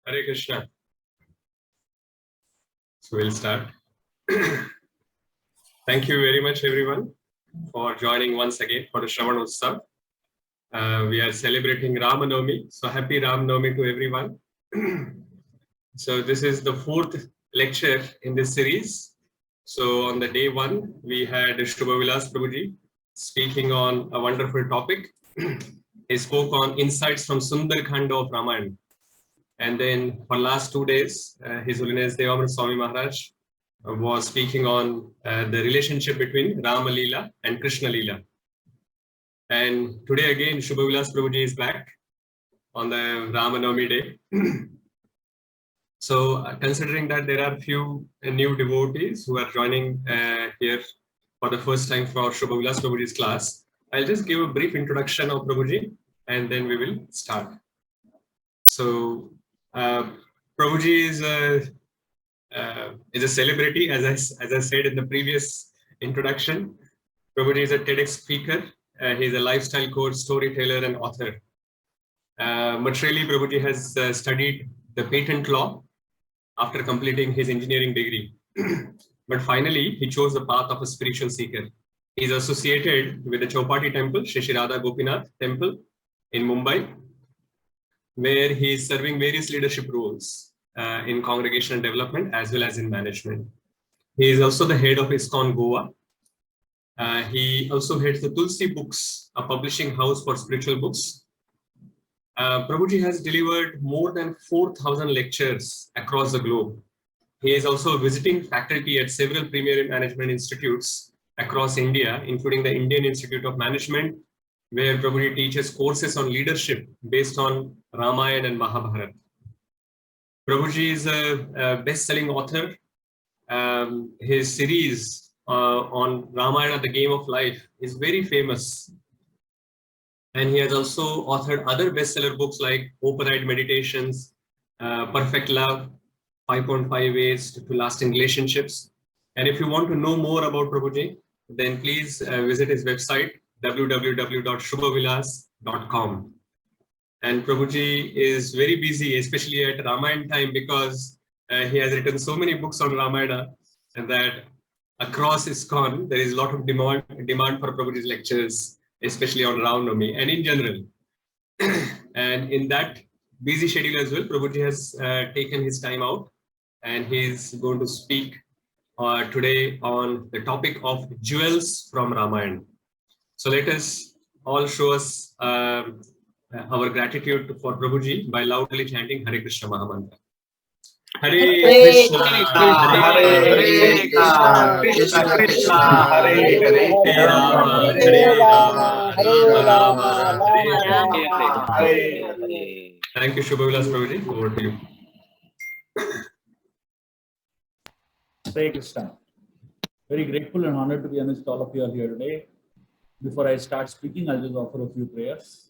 Hare Krishna. So we'll start. Thank you very much, everyone, for joining once again for the Sravan Utsav. We are celebrating Ramanavami. So happy Ramanavami to everyone. So this is the fourth lecture in this series. So on the day one, we had Shubha Vilas Prabhuji speaking on a wonderful topic. He spoke on insights from Sundarkhand of Ramayana. And then for last 2 days, His Holiness Devamrita Swami Maharaj was speaking on the relationship between Rama Leela and Krishna Leela. And today again, Shubha Vilas Prabhuji is back on the Ramanavami day. So considering that there are few new devotees who are joining here for the first time for Shubha Vilas Prabhuji's class, I'll just give a brief introduction of Prabhuji and then we will start. So Prabhuji is a celebrity, as I said in the previous introduction. Prabhuji is a TEDx speaker. He's a lifestyle coach, storyteller, and author. Materially, Prabhuji has studied the patent law after completing his engineering degree. But finally, he chose the path of a spiritual seeker. He is associated with the Chowpatty temple, Shri Radha Gopinath temple in Mumbai, where he is serving various leadership roles in congregational development as well as in management. He is also the head of ISKCON Goa. He also heads the Tulsi Books, a publishing house for spiritual books. Prabhuji has delivered more than 4,000 lectures across the globe. He is also a visiting faculty at several premier management institutes across India, including the Indian Institute of Management, where Prabhuji teaches courses on leadership based on Ramayana and Mahabharata. Prabhuji is a best-selling author. His series on Ramayana, the Game of Life, is very famous. And he has also authored other bestseller books like Open-Eyed Meditations, Perfect Love, 5.5 Ways to Lasting Relationships. And if you want to know more about Prabhuji, then please visit his website, www.shubhavilas.com. And Prabhuji is very busy, especially at Ramayana time, because he has written so many books on Ramayana, and that across ISKCON, there is a lot of demand for Prabhuji's lectures, especially on Ramanavami and in general. And in that busy schedule as well, Prabhuji has taken his time out, and he's going to speak today on the topic of jewels from Ramayana. So let us all show us our gratitude for Prabhuji by loudly chanting Hare Krishna Mahamantra. Hare Krishna, Hare Krishna, Krishna Krishna, Hare Hare, Hare Rama, Hare Rama, Rama Rama, Hare Hare. Thank you, Shubha Vilas Prabhuji. Over to you. Hare Krishna. Very grateful and honored to be amidst all of you all here today. Before I start speaking, I'll just offer a few prayers.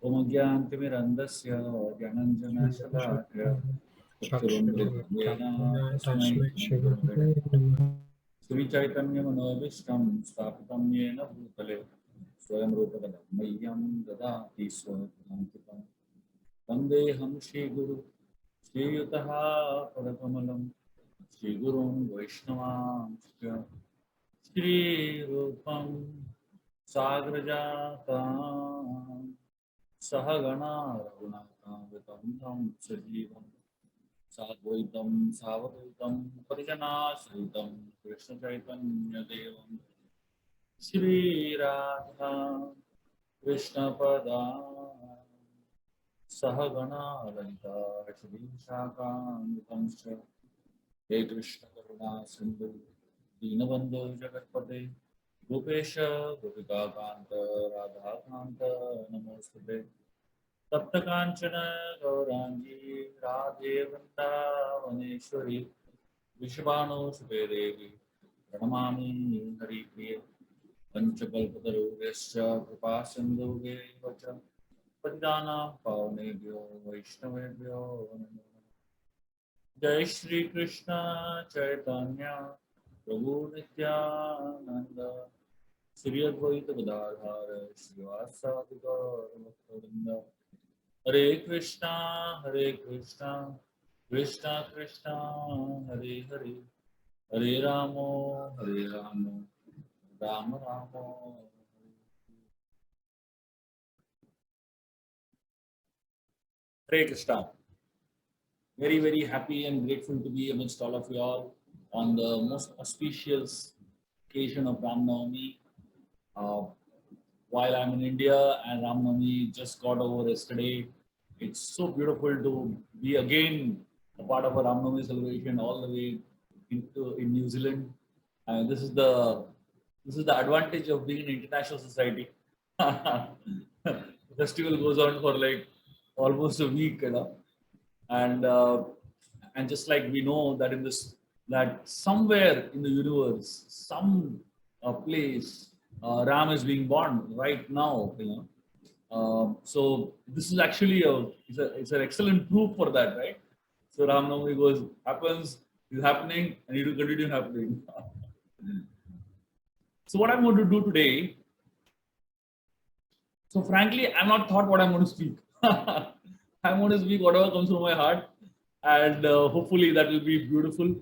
Om Gyantimirandasya Gyananjana Shalakya Sri Chaitanya Manavishtam Stapitam Yena Bhutale Swayam Rupadam Mayam Dadati Swatantikam Vandeham Shri Guru Shri Yutaha Padakamalam Shri Gurun Vaishnavam Shri Rupam Sagrajatam Sahagana Raghunatha Vitam Tham Sajivam Sadvaitam Savadaitam Parijana Sahitam Krishna Chaitanya Devam Shri Radha Krishna Pada Sahagana Lalita Shri Shakam Vitamsha He Krishna Karuna Sindhu Dinabandhu Jagatpate Gopesha Gopika Kanta Radha Kanta Namostute Tapta Kanchana Gaurangi Radhe Vrindavaneshwari Vishvano Sube Devi Pranamami Hari Priya Panchakalpatarugasya Kripa Sindhuge Vacha Padidana Pavanebhyo Vaishnavebhyo Jai Shri Krishna Chaitanya Prabhu Nityananda Shri Advaita Gadadhara Srivasa Bhaktivinoda Hare Krishna, Hare Krishna, Krishna Krishna, Hare Hare, Hare Ramo, Hare Ramo, Rama Ramo. Hare Krishna. Very, very happy and grateful to be amidst all of you all on the most auspicious occasion of Ramanavami. While I'm in India and Ramanavami just got over yesterday, it's so beautiful to be again a part of a Ramanavami celebration all the way in New Zealand. And this is the advantage of being an international society. The festival goes on for like almost a week, and just like we know that that somewhere in the universe, some place, Ram is being born right now, so this is actually it's an excellent proof for that, right? So Ram Navami happens, is happening, and it will continue happening. So what I'm going to do today, so frankly, I'm not thought what I'm going to speak. I'm going to speak whatever comes from my heart, and hopefully that will be beautiful.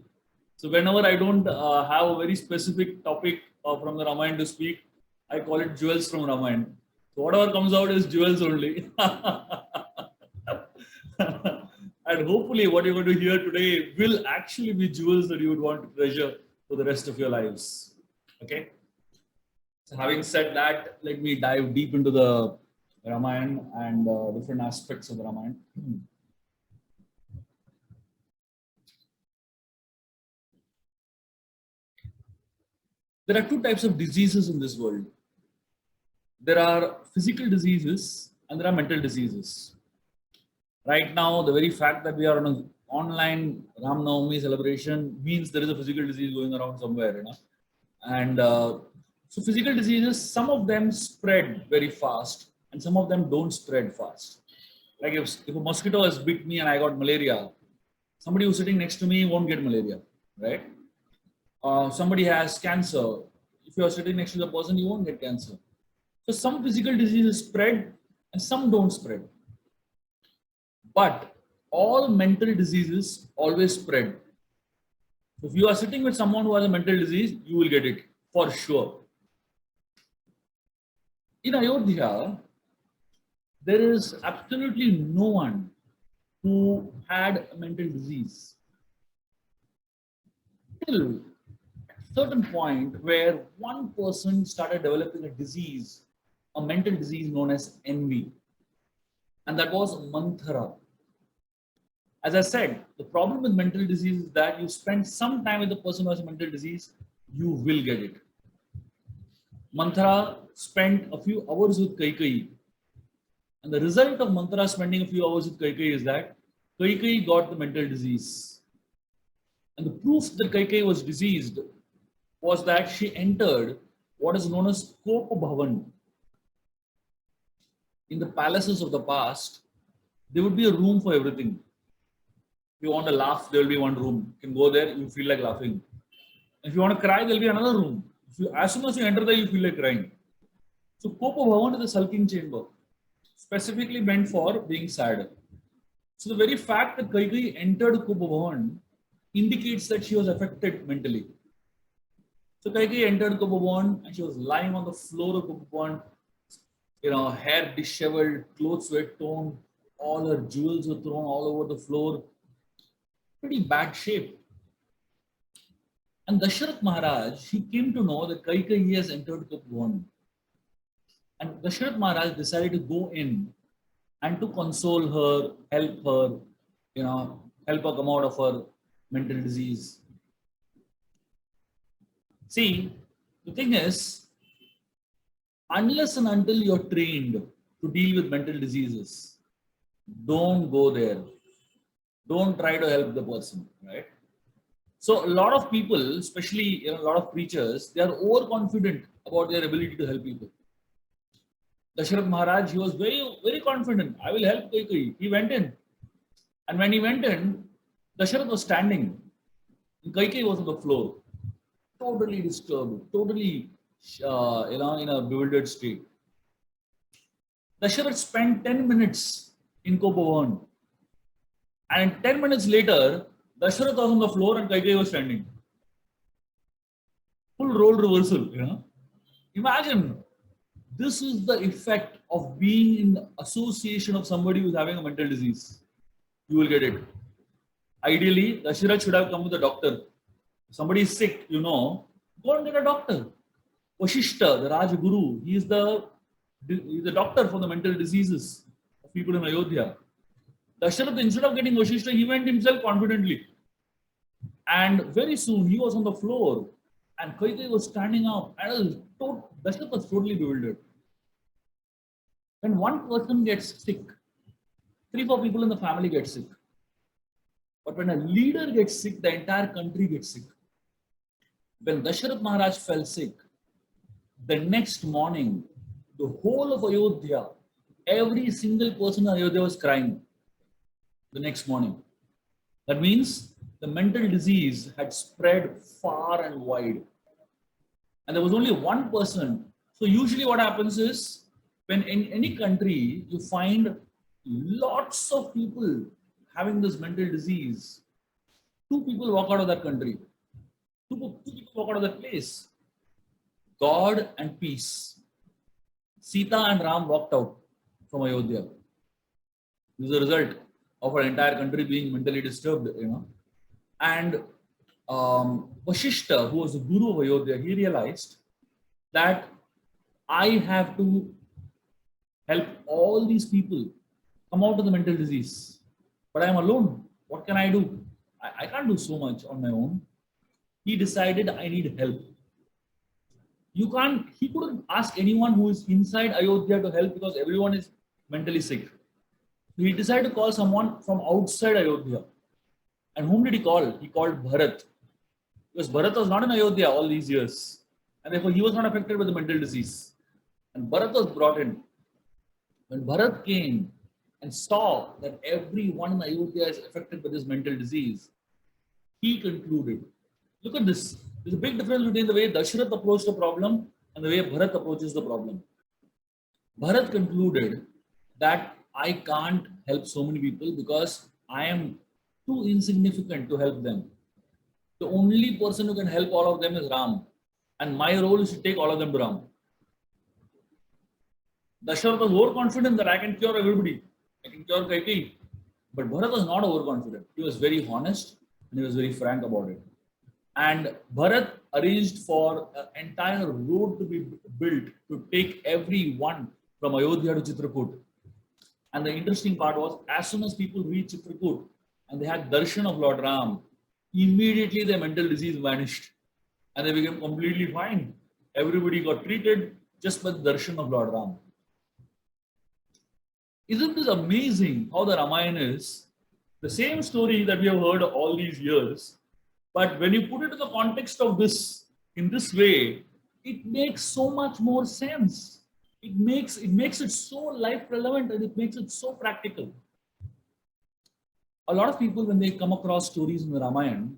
So whenever I don't have a very specific topic from the Ramayana to speak, I call it jewels from Ramayana. So whatever comes out is jewels only. And hopefully what you're going to hear today will actually be jewels that you would want to treasure for the rest of your lives. Okay. So having said that, let me dive deep into the Ramayana and different aspects of the Ramayana. There are two types of diseases in this world. There are physical diseases and there are mental diseases. Right now, the very fact that we are on an online Ram Navami celebration means there is a physical disease going around somewhere, And so physical diseases, some of them spread very fast and some of them don't spread fast. Like if a mosquito has bit me and I got malaria, somebody who's sitting next to me won't get malaria, right? Somebody has cancer. If you are sitting next to the person, you won't get cancer. So some physical diseases spread and some don't spread. But all mental diseases always spread. If you are sitting with someone who has a mental disease, you will get it for sure. In Ayodhya, there is absolutely no one who had a mental disease. Till a certain point where one person started developing a disease, a mental disease known as envy. And that was Manthara. As I said, the problem with mental disease is that you spend some time with the person who has a mental disease, you will get it. Manthara spent a few hours with Kaikeyi. And the result of Manthara spending a few hours with Kaikeyi is that Kaikeyi got the mental disease. And the proof that Kaikeyi was diseased was that she entered what is known as Kopa Bhavan. In the palaces of the past, there would be a room for everything. If you want to laugh, there will be one room. You can go there, you feel like laughing. If you want to cry, there will be another room. As soon as you enter there, you feel like crying. So Kopa Bhavan is a sulking chamber, specifically meant for being sad. So the very fact that Kaikeyi entered Kopa Bhavan indicates that she was affected mentally. So Kaikeyi entered Kopa Bhavan and she was lying on the floor of Kopa Bhavan, hair disheveled, clothes were torn, all her jewels were thrown all over the floor. Pretty bad shape. And Dasharath Maharaj, he came to know that Kaikeyi has entered Kopa Bhavan. And Dasharath Maharaj decided to go in and to console her, help her, help her come out of her mental disease. See, the thing is, unless and until you're trained to deal with mental diseases, don't go there. Don't try to help the person, right? So a lot of people, especially a lot of preachers, they are overconfident about their ability to help people. Dasharath Maharaj, he was very, very confident. I will help Kaikeyi. He went in. And when he went in, Dasharath was standing. And Kaikeyi was on the floor. Totally disturbed. Totally, in a bewildered state. Dasharath spent 10 minutes in Kopavan. And 10 minutes later, Dasharath was on the floor and Kaikeyi was standing. Full role reversal, you know. Imagine, this is the effect of being in the association of somebody who's having a mental disease. You will get it. Ideally, Dasharath should have come with a doctor. If somebody is sick, you know, go and get a doctor. Vashishta, the Rajguru, he is the doctor for the mental diseases of people in Ayodhya. Dasharath, instead of getting Vashishta, he went himself confidently. And very soon he was on the floor and Kaikeyi was standing up. And Dasharath was totally bewildered. When one person gets sick, 3-4 people in the family get sick. But when a leader gets sick, the entire country gets sick. When Dasharath Maharaj fell sick, the next morning, the whole of Ayodhya, every single person in Ayodhya was crying the next morning. That means the mental disease had spread far and wide. And there was only one person. So usually what happens is, when in any country, you find lots of people having this mental disease, 2 people walk out of that country. 2 people walk out of that place. God and peace. Sita and Ram walked out from Ayodhya. This is a result of our entire country being mentally disturbed, you know. And Vashishta, who was the guru of Ayodhya, he realized that I have to help all these people come out of the mental disease. But I am alone. What can I do? I can't do so much on my own. He decided I need help. He couldn't ask anyone who is inside Ayodhya to help because everyone is mentally sick. He decided to call someone from outside Ayodhya. And whom did he call? He called Bharat. Because Bharat was not in Ayodhya all these years. And therefore he was not affected with the mental disease. And Bharat was brought in. When Bharat came and saw that everyone in Ayodhya is affected by this mental disease, he concluded, look at this. There's a big difference between the way Dasharath approached the problem and the way Bharat approaches the problem. Bharat concluded that I can't help so many people because I am too insignificant to help them. The only person who can help all of them is Ram. And my role is to take all of them to Ram. Dasharath was overconfident that I can cure everybody. I can cure Kaikeyi. But Bharat was not overconfident. He was very honest and he was very frank about it. And Bharat arranged for an entire road to be built to take everyone from Ayodhya to Chitrakoot. And the interesting part was, as soon as people reached Chitrakoot and they had darshan of Lord Ram, immediately their mental disease vanished and they became completely fine. Everybody got treated just by the darshan of Lord Ram. Isn't this amazing how the Ramayana is? The same story that we have heard all these years, but when you put it in the context of this, in this way, it makes so much more sense. It makes it so life relevant and it makes it so practical. A lot of people, when they come across stories in the Ramayana,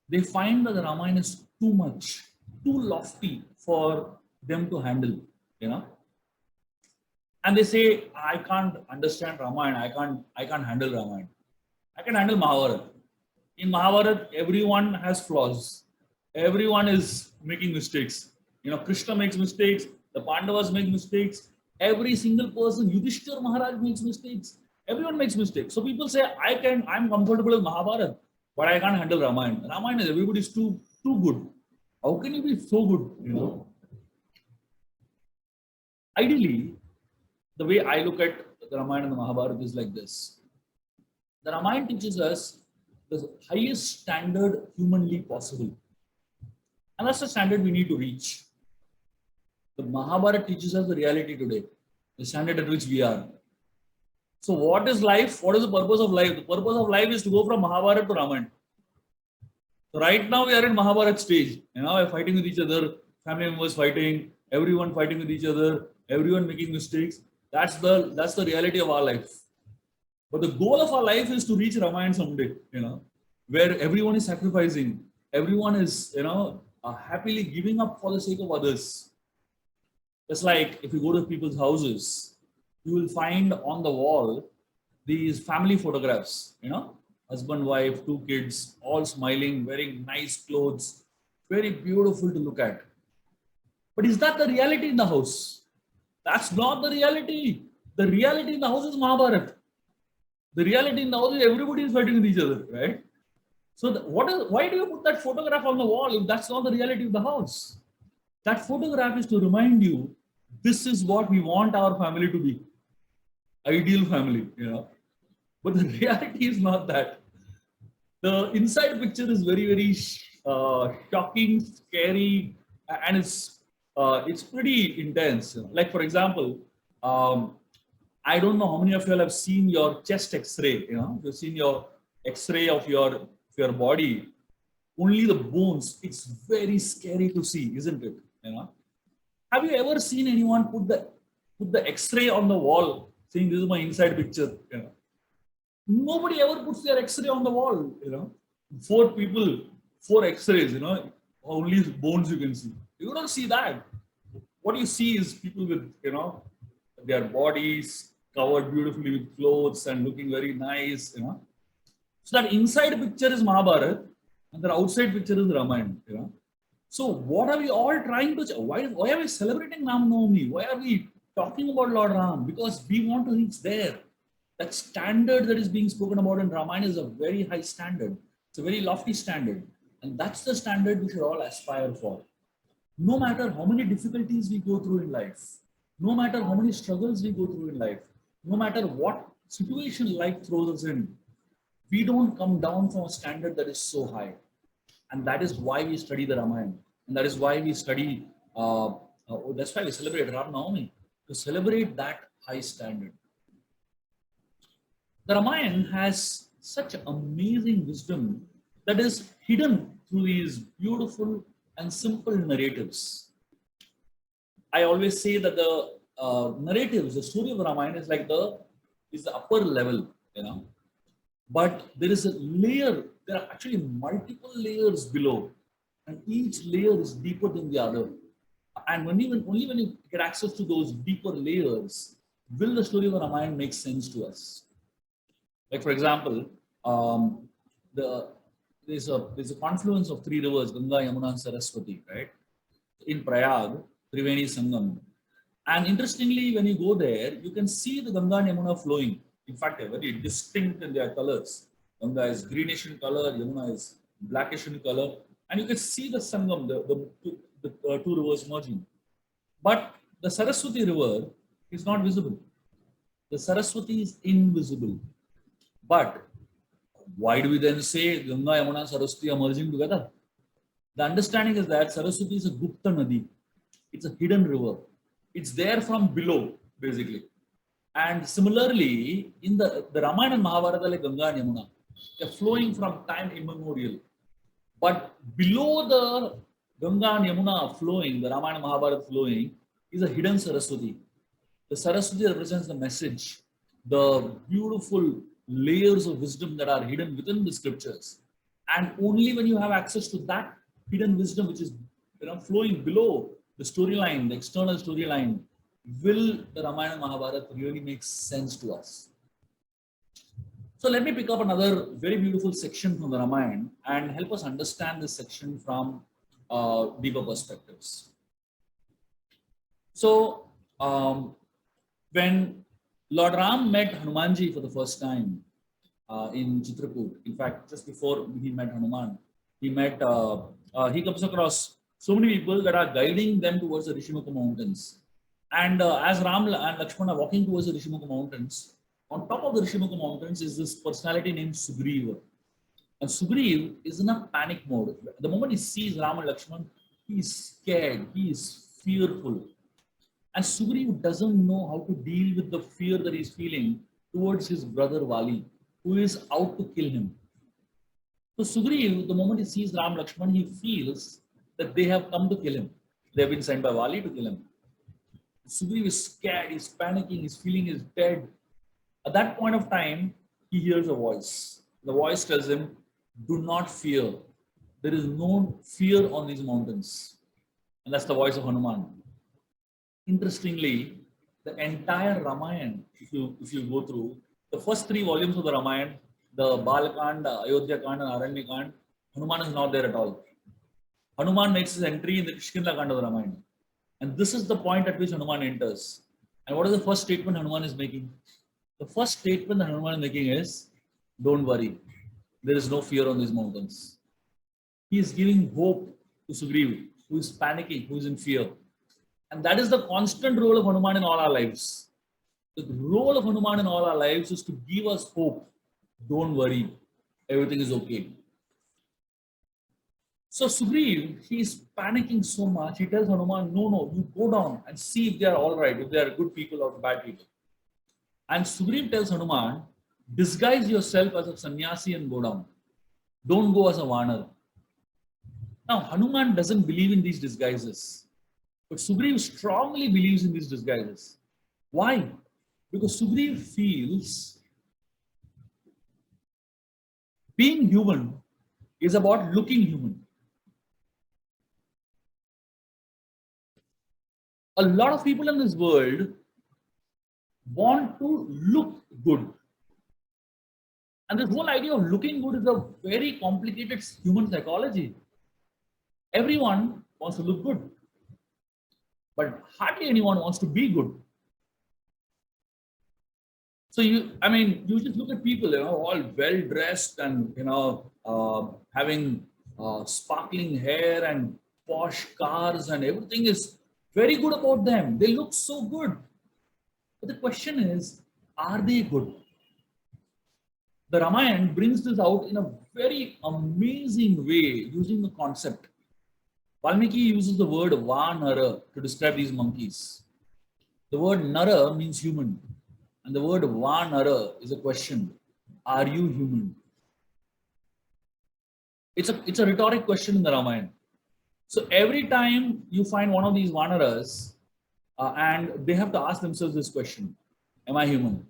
they find that the Ramayana is too much, too lofty for them to handle, you know. And they say, I can't understand Ramayana, I can't handle Ramayana. I can handle Mahabharata. In Mahabharata, everyone has flaws. Everyone is making mistakes. You know, Krishna makes mistakes, the Pandavas make mistakes, every single person, Yudhishthira Maharaj makes mistakes, everyone makes mistakes. So people say, I'm comfortable with Mahabharata, but I can't handle Ramayana. Ramayana is everybody's too good. How can you be so good? You know? Ideally, the way I look at the Ramayana and the Mahabharata is like this. The Ramayana teaches us the highest standard humanly possible. And that's the standard we need to reach. The Mahabharata teaches us the reality today, the standard at which we are. So what is life? What is the purpose of life? The purpose of life is to go from Mahabharata to Ramayana. So right now we are in Mahabharata stage. You know, we're fighting with each other, family members fighting, everyone fighting with each other, everyone making mistakes. That's the reality of our life. But the goal of our life is to reach Ramayana someday, you know, where everyone is sacrificing, everyone is, you know, happily giving up for the sake of others. Just like if you go to people's houses, you will find on the wall these family photographs, husband, wife, two kids, all smiling, wearing nice clothes, very beautiful to look at. But is that the reality in the house? That's not the reality. The reality in the house is Mahabharata. The reality in the house is everybody is fighting with each other, right? So why do you put that photograph on the wall if that's not the reality of the house? That photograph is to remind you, this is what we want our family to be. Ideal family. But the reality is not that. The inside picture is very, very shocking, scary, and it's pretty intense. Like for example, I don't know how many of you all have seen your chest X-ray. You've seen your X-ray of your body. Only the bones. It's very scary to see, isn't it? Have you ever seen anyone put the X-ray on the wall, saying this is my inside picture? Nobody ever puts their X-ray on the wall. 4 people, 4 X-rays. Only bones you can see. You don't see that. What you see is people with their bodies covered beautifully with clothes and looking very nice. So that inside picture is Mahabharata, and the outside picture is Ramayana. So what are we all trying to? Why are we celebrating Ramanavami? Why are we talking about Lord Ram? Because we want to reach there. That standard that is being spoken about in Ramayana is a very high standard. It's a very lofty standard. And that's the standard we should all aspire for. No matter how many difficulties we go through in life, no matter how many struggles we go through in life, no matter what situation life throws us in, we don't come down from a standard that is so high. And that is why we study the Ramayana. And that is why we study, that's why we celebrate Ramanavami, to celebrate that high standard. The Ramayana has such amazing wisdom that is hidden through these beautiful and simple narratives. I always say that the narratives, the story of the Ramayana is like the upper level, But there is a layer, there are actually multiple layers below, and each layer is deeper than the other. And only when you get access to those deeper layers, will the story of the Ramayana make sense to us. Like for example, there's a confluence of 3 rivers, Ganga, Yamuna, and Saraswati, right? In Prayag, Triveni Sangam. And interestingly, when you go there, you can see the Ganga and Yamuna flowing. In fact, they're very distinct in their colors. Ganga is greenish in color, Yamuna is blackish in color. And you can see the Sangam, the 2 rivers merging. But the Saraswati river is not visible. The Saraswati is invisible. But why do we then say Ganga, Yamuna, and Saraswati are merging together? The understanding is that Saraswati is a Gupta Nadi. It's a hidden river. It's there from below, basically. And similarly, in the Ramayana and Mahabharata, like Ganga and Yamuna, they're flowing from time immemorial. But below the Ganga and Yamuna flowing, the Ramayana and Mahabharata flowing, is a hidden Saraswati. The Saraswati represents the message, the beautiful layers of wisdom that are hidden within the scriptures. And only when you have access to that hidden wisdom, which is flowing below the storyline, the external storyline, will the Ramayana and Mahabharata really make sense to us. So let me pick up another very beautiful section from the Ramayana and help us understand this section from deeper perspectives. So when Lord Ram met Hanumanji for the first time in Chitrakoot, in fact, just before he met Hanuman, he comes across so many people that are guiding them towards the Rishimukha mountains. And as Ram and Lakshmana are walking towards the Rishimukha mountains, on top of the Rishimukha mountains is this personality named Sugriva. And Sugriva is in a panic mode. The moment he sees Ram and Lakshmana, he is scared, he is fearful. And Sugriva doesn't know how to deal with the fear that he's feeling towards his brother Vali, who is out to kill him. So Sugriva, the moment he sees Ram Lakshmana, he feels that they have come to kill him. They have been sent by Vali to kill him. Sugriva is scared, he's panicking, he's feeling he's dead. At that point of time, he hears a voice. The voice tells him, do not fear. There is no fear on these mountains. And that's the voice of Hanuman. Interestingly, the entire Ramayana, if you go through, The first three volumes of the Ramayana, the Balakand, Ayodhya Kand, and Aranya Kand, Hanuman is not there at all. Hanuman makes his entry in the Kishkinda Kand of the Ramayana. And this is the point at which Hanuman enters. And what is the first statement Hanuman is making? The first statement that Hanuman is making is, don't worry, there is no fear on these mountains. He is giving hope to Sugriv, who is panicking, who is in fear. And that is the constant role of Hanuman in all our lives. The role of Hanuman in all our lives is to give us hope. Don't worry, everything is okay. So Sugriv, he is panicking so much. He tells Hanuman, no, you go down and see if they are all right, if they are good people or bad people. And Sugriv tells Hanuman, disguise yourself as a sannyasi and go down. Don't go as a vanar. Now, Hanuman doesn't believe in these disguises. But Sugriv strongly believes in these disguises. Why? Because Sugriv feels being human is about looking human. A lot of people in this world want to look good. And this whole idea of looking good is a very complicated human psychology. Everyone wants to look good, but hardly anyone wants to be good. So you just look at people, all well dressed and having sparkling hair and posh cars, and everything is very good about them. They look so good. But the question is, are they good? The Ramayana brings this out in a very amazing way using the concept. Valmiki uses the word Vanara to describe these monkeys. The word Nara means human. And the word Vanara is a question. Are you human? It's a rhetoric question in the Ramayana. So every time you find one of these Vanaras, and they have to ask themselves this question, am I human?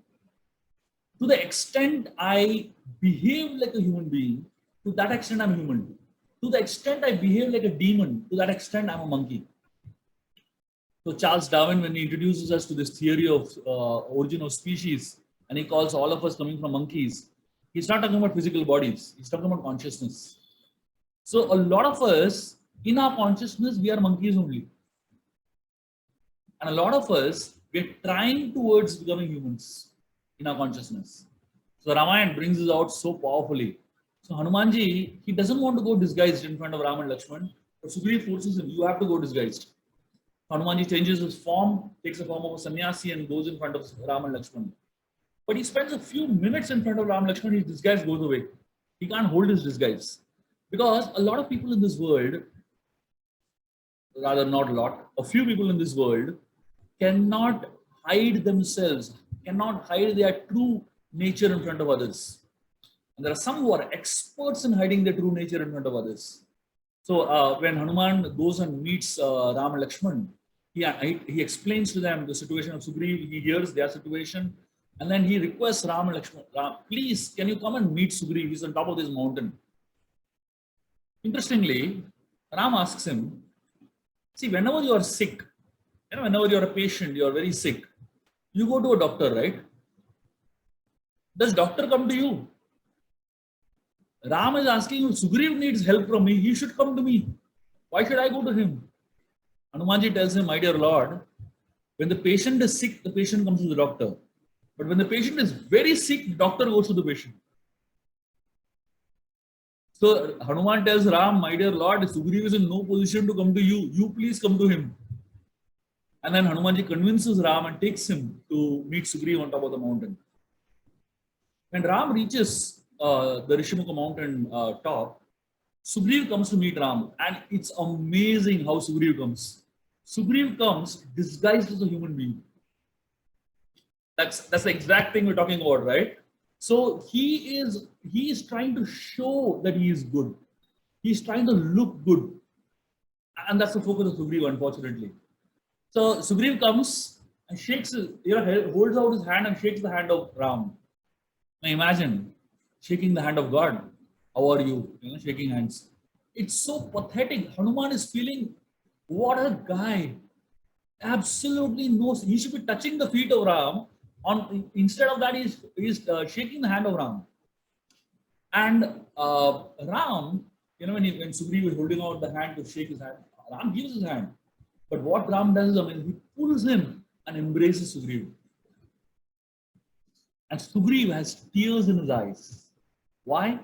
To the extent I behave like a human being, to that extent I'm human. To the extent I behave like a demon, to that extent I'm a monkey. So Charles Darwin, when he introduces us to this theory of origin of species, and he calls all of us coming from monkeys, he's not talking about physical bodies, he's talking about consciousness. So a lot of us, in our consciousness, we are monkeys only. And a lot of us, we're trying towards becoming humans in our consciousness. So Ramayana brings this out so powerfully. So Hanumanji, he doesn't want to go disguised in front of Ram and Lakshman, but Sugriv forces him, you have to go disguised. Hanumanji changes his form, takes the form of a sannyasi and goes in front of Ram and Lakshman. But he spends a few minutes in front of Ram and Lakshman, his disguise goes away. He can't hold his disguise. Because a lot of people in this world, rather not a lot, a few people in this world cannot hide themselves, cannot hide their true nature in front of others. And there are some who are experts in hiding their true nature in front of others. So when Hanuman goes and meets Ram and Lakshman, he explains to them the situation of Sugriv, he hears their situation, and then he requests Ram and Lakshman, please, can you come and meet Sugriv? He's on top of this mountain. Interestingly, Ram asks him, see, whenever you are sick, whenever you are a patient, you are very sick, you go to a doctor, right? Does doctor come to you? Ram is asking, if Sugriv needs help from me, he should come to me. Why should I go to him? Hanumanji tells him, my dear Lord, when the patient is sick, the patient comes to the doctor. But when the patient is very sick, the doctor goes to the patient. So Hanuman tells Ram, my dear Lord, Sugriv is in no position to come to you. You please come to him. And then Hanumanji convinces Ram and takes him to meet Sugriv on top of the mountain. When Ram reaches the Rishimukha mountain top, Sugriv comes to meet Ram. And it's amazing how Sugriv comes. Sugriv comes disguised as a human being. That's the exact thing we're talking about, right? So he is trying to show that he is good. He's trying to look good. And that's the focus of Sugriv, unfortunately. So Sugriv comes and holds out his hand and shakes the hand of Ram. Now imagine shaking the hand of God. How are you? Shaking hands. It's so pathetic. Hanuman is feeling, what a guy. Absolutely no. He should be touching the feet of Ram. Instead of that, he's shaking the hand of Ram. And Ram, when Sugriv is holding out the hand to shake his hand, Ram gives his hand. But what Ram does is, he pulls him and embraces Sugriv. And Sugriv has tears in his eyes. Why?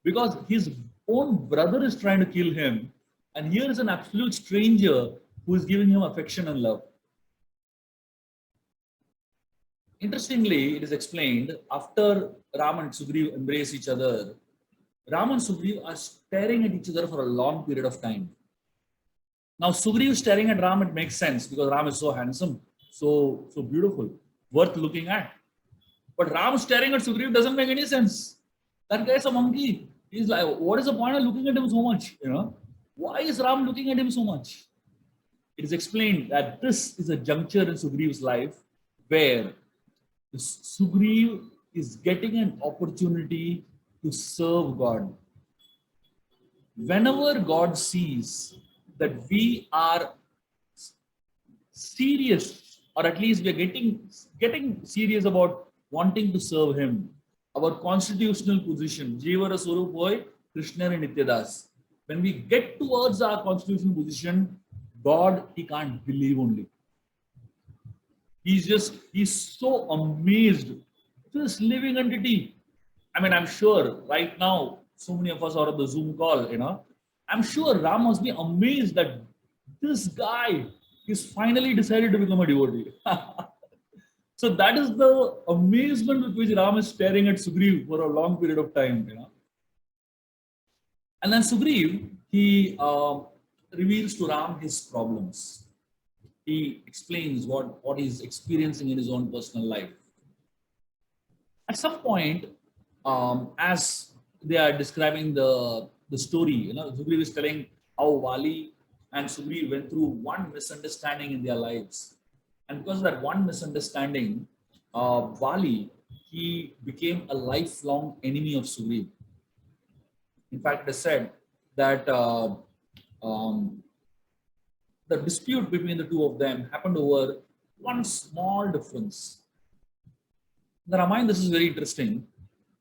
Because his own brother is trying to kill him, and here is an absolute stranger who is giving him affection and love. Interestingly, it is explained after Ram and Sugriv embrace each other, Ram and Sugriv are staring at each other for a long period of time. Now, Sugriv staring at Ram, it makes sense because Ram is so handsome, so beautiful, worth looking at. But Ram staring at Sugriv doesn't make any sense. That guy is a monkey. He's like, what is the point of looking at him so much? Why is Ram looking at him so much? It is explained that this is a juncture in Sugriv's life where Sugriv is getting an opportunity to serve God. Whenever God sees that we are serious, or at least we are getting serious about wanting to serve Him, our constitutional position, Jivara Swarup Hoy, Krishna and Nityadas. When we get towards our constitutional position, God, He can't believe only. He's so amazed. This living entity. I'm sure right now, so many of us are on the Zoom call, I'm sure Ram must be amazed that this guy is finally decided to become a devotee. So that is the amazement with which Ram is staring at Sugriv for a long period of time, And then Sugriv, he reveals to Ram his problems. He explains what he's experiencing in his own personal life. At some point, as they are describing the story, Sugriv is telling how Vali and Sugriv went through one misunderstanding in their lives. And because of that one misunderstanding, Vali, he became a lifelong enemy of Sugriv. In fact, it is said that the dispute between the two of them happened over one small difference. In the Ramayana, this is very interesting,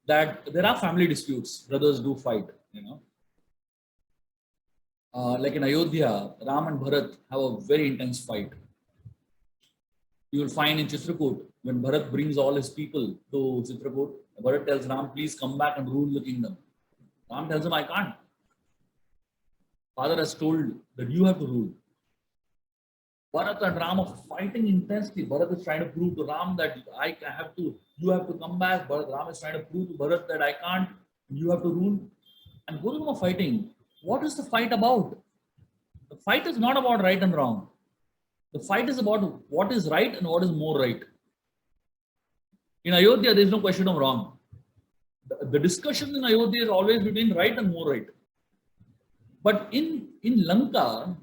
that there are family disputes. Brothers do fight, like in Ayodhya, Ram and Bharat have a very intense fight. You will find in Chitrakoot, when Bharat brings all his people to Chitrakoot, Bharat tells Ram, please come back and rule the kingdom. Ram tells him, I can't. Father has told that you have to rule. Bharat and Ram are fighting intensely. Bharat is trying to prove to Ram that you have to come back. Ram is trying to prove to Bharat that I can't, you have to rule. And both of them are fighting. What is the fight about? The fight is not about right and wrong. The fight is about what is right and what is more right. In Ayodhya, there is no question of wrong. The discussion in Ayodhya is always between right and more right. But in Lanka,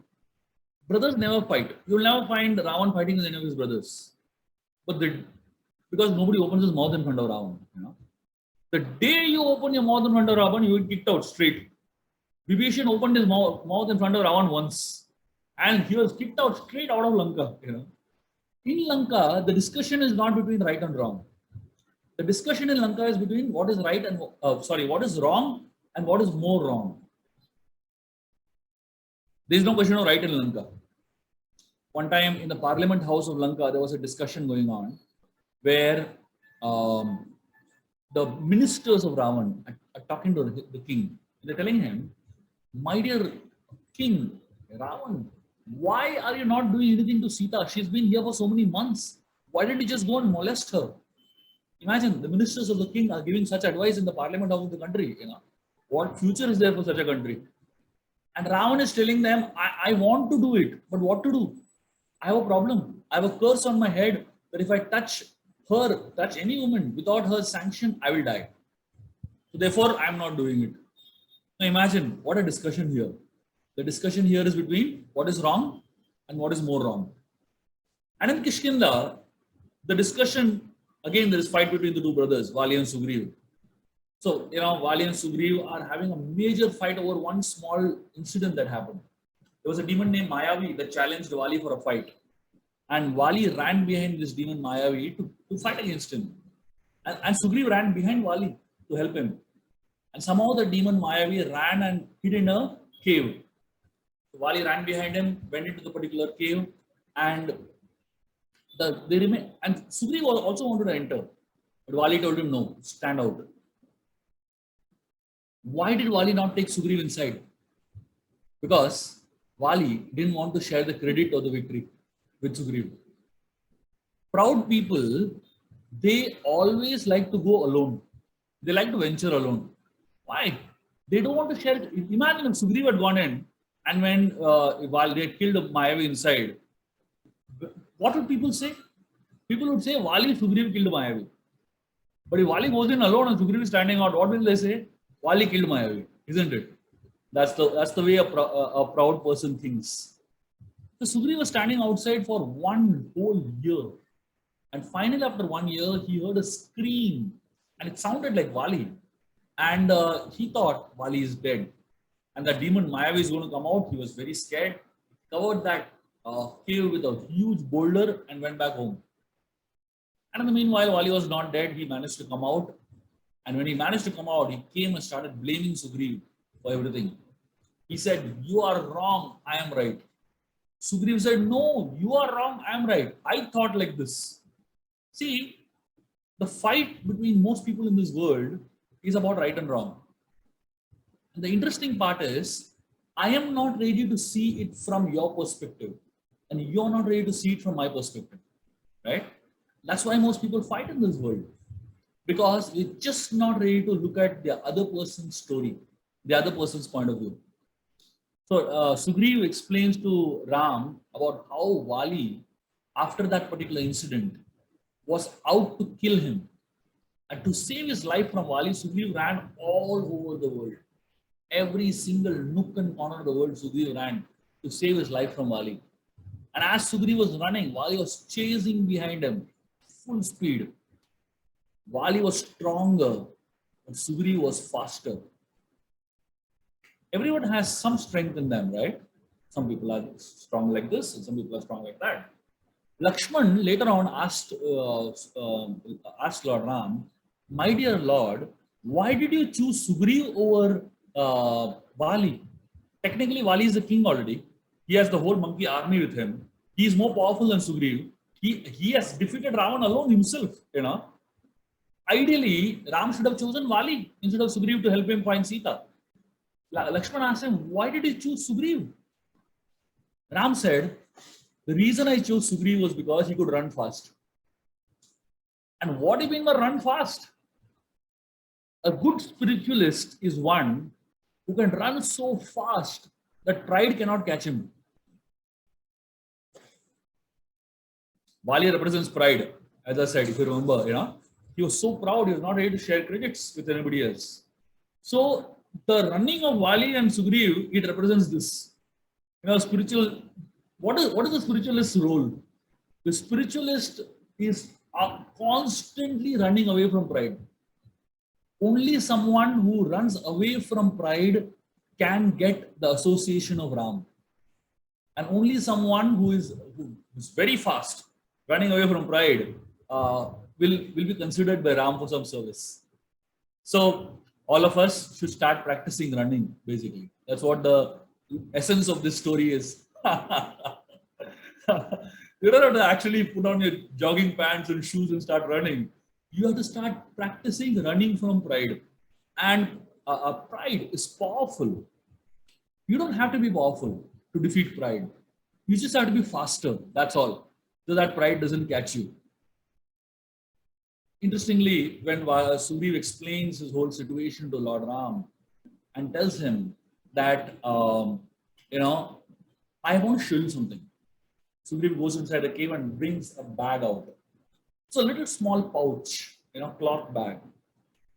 brothers never fight. You'll never find Ravan fighting with any of his brothers. But because nobody opens his mouth in front of Ravan. The day you open your mouth in front of Ravan, you will get kicked out straight. Vibhishan opened his mouth in front of Ravan once, and he was kicked out straight out of Lanka. In Lanka, the discussion is not between right and wrong. The discussion in Lanka is between what is right and what is wrong and what is more wrong. There is no question of right in Lanka. One time in the Parliament House of Lanka, there was a discussion going on where the ministers of Ravan are talking to the king. They're telling him, my dear king, Ravan, why are you not doing anything to Sita? She's been here for so many months. Why didn't you just go and molest her? Imagine the ministers of the king are giving such advice in the Parliament House of the country. What future is there for such a country? And Ravan is telling them, I want to do it, but what to do? I have a problem. I have a curse on my head that if I touch any woman without her sanction, I will die. So therefore, I am not doing it. Now imagine what a discussion here. The discussion here is between what is wrong and what is more wrong. And in Kishkinda, the discussion, again, there is fight between the two brothers, Vali and Sugriv. So, Vali and Sugriv are having a major fight over one small incident that happened. There was a demon named Mayavi that challenged Vali for a fight. And Vali ran behind this demon Mayavi to fight against him. And Sugriv ran behind Vali to help him. And somehow the demon Mayavi ran and hid in a cave. So Vali ran behind him, went into the particular cave, and they remain. And Sugriv also wanted to enter, but Vali told him no, stand out. Why did Vali not take Sugriv inside? Because Vali didn't want to share the credit of the victory with Sugriv. Proud people, they always like to go alone. They like to venture alone. Why? They don't want to share. Imagine if Sugriv had gone in and when while they had killed Mayavi inside, what would people say? People would say, Vali Sugriv killed Mayavi. But if Vali goes in alone and Sugriv is standing out, what will they say? Vali killed Mayavi, isn't it? That's the way a proud person thinks. So Sugriv was standing outside for 1 whole year. And finally, after 1 year, he heard a scream. And it sounded like Vali. And he thought Vali is dead. And the demon Mayavi is going to come out. He was very scared. He covered that cave with a huge boulder and went back home. And in the meanwhile, Vali was not dead. He managed to come out. And when he managed to come out, he came and started blaming Sugriv for everything. He said, you are wrong. I am right. Sugriv said, no, you are wrong. I am right. I thought like this. See, the fight between most people in this world is about right and wrong. And the interesting part is, I am not ready to see it from your perspective. And you're not ready to see it from my perspective. Right? That's why most people fight in this world. Because we're just not ready to look at the other person's story, the other person's point of view. So Sugriv explains to Ram about how Vali, after that particular incident, was out to kill him. And to save his life from Vali, Sugriv ran all over the world. Every single nook and corner of the world, Sugriv ran to save his life from Vali. And as Sugriv was running, Vali was chasing behind him, full speed. Vali was stronger, but Sugriv was faster. Everyone has some strength in them, right? Some people are strong like this, and some people are strong like that. Lakshman later on asked Lord Ram, my dear Lord, why did you choose Sugriv over Vali? Technically, Vali is the king already. He has the whole monkey army with him. He is more powerful than Sugriv. He has defeated Ravan alone himself, you know. Ideally, Ram should have chosen Vali instead of Sugriv to help him find Sita. Lakshman asked him, why did you choose Sugriv? Ram said, the reason I chose Sugriv was because he could run fast. And what do you mean by run fast? A good spiritualist is one who can run so fast that pride cannot catch him. Vali represents pride, as I said, if you remember, you know. He was so proud, he was not ready to share credits with anybody else. So the running of Vali and Sugriv, it represents this. You know, spiritual. What is the spiritualist's role? The spiritualist is constantly running away from pride. Only someone who runs away from pride can get the association of Ram. And only someone who is very fast, running away from pride, will be considered by Ram for some service. So all of us should start practicing running, basically. That's what the essence of this story is. You don't have to actually put on your jogging pants and shoes and start running. You have to start practicing running from pride. And pride is powerful. You don't have to be powerful to defeat pride. You just have to be faster, that's all, so that pride doesn't catch you. Interestingly, when Sugriv explains his whole situation to Lord Ram and tells him that, you know, I want to show you something. Sugriv goes inside the cave and brings a bag out. It's a little small pouch, you know, cloth bag,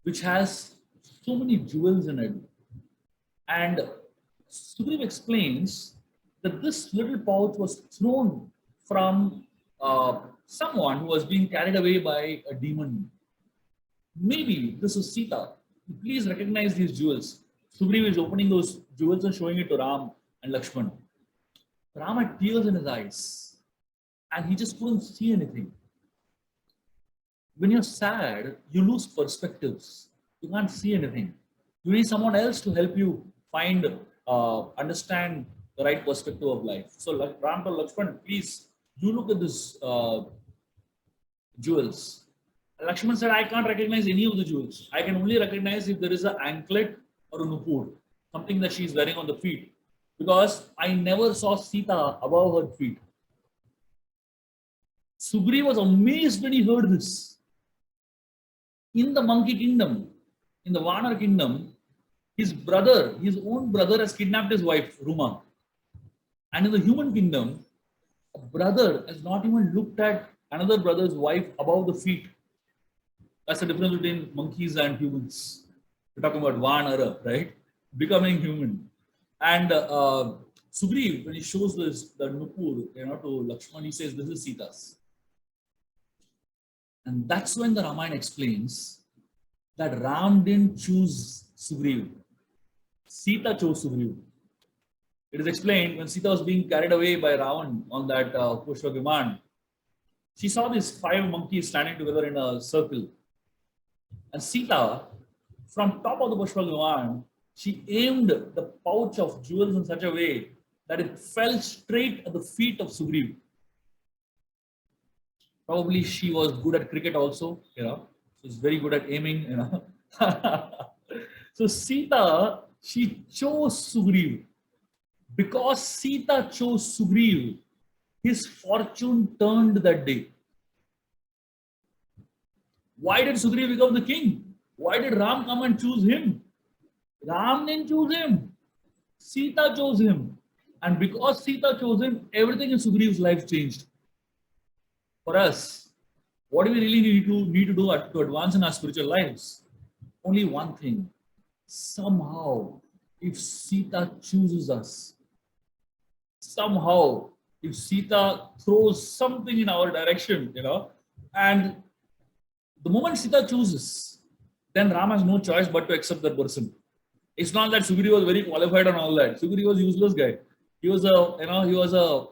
which has so many jewels in it. And Sugriv explains that this little pouch was thrown from someone who was being carried away by a demon. Maybe this is Sita. Please recognize these jewels. Sugriv is opening those jewels and showing it to Ram and Lakshman. Ram had tears in his eyes. and he just couldn't see anything. When you're sad, you lose perspectives. You can't see anything. You need someone else to help you find, understand the right perspective of life. So, like Ram told Lakshman, please, you look at this jewels. Lakshman said, I can't recognize any of the jewels. I can only recognize if there is an anklet or a nupur, something that she is wearing on the feet. Because I never saw Sita above her feet. Sugri was amazed when he heard this. In the monkey kingdom, in the Vanar kingdom, his brother, his own brother has kidnapped his wife, Ruma. And in the human kingdom, a brother has not even looked at another brother's wife above the feet. That's the difference between monkeys and humans. We're talking about Vanara, right? Becoming human. And Sugriv, when he shows this, the Nupur, to Lakshman, he says, this is Sita's. And that's when the Ramayana explains that Ram didn't choose Sugriv. Sita chose Sugriv. It is explained when Sita was being carried away by Ravan on that Pushpa Viman, she saw these 5 monkeys standing together in a circle. And Sita, from top of the Pushpa Viman, she aimed the pouch of jewels in such a way that it fell straight at the feet of Sugriv. Probably she was good at cricket also, She's very good at aiming, So Sita, she chose Sugriv. Because Sita chose Sugriv, his fortune turned that day. Why did Sugriv become the king? Why did Ram come and choose him? Ram didn't choose him. Sita chose him. And because Sita chose him, everything in Sugriv's life changed. For us, what do we really need to do to advance in our spiritual lives? Only one thing. Somehow, if Sita chooses us, somehow, if Sita throws something in our direction, and the moment Sita chooses, then Ram has no choice but to accept that person. It's not that Sugri was very qualified and all that. Sugri was a useless guy. He was a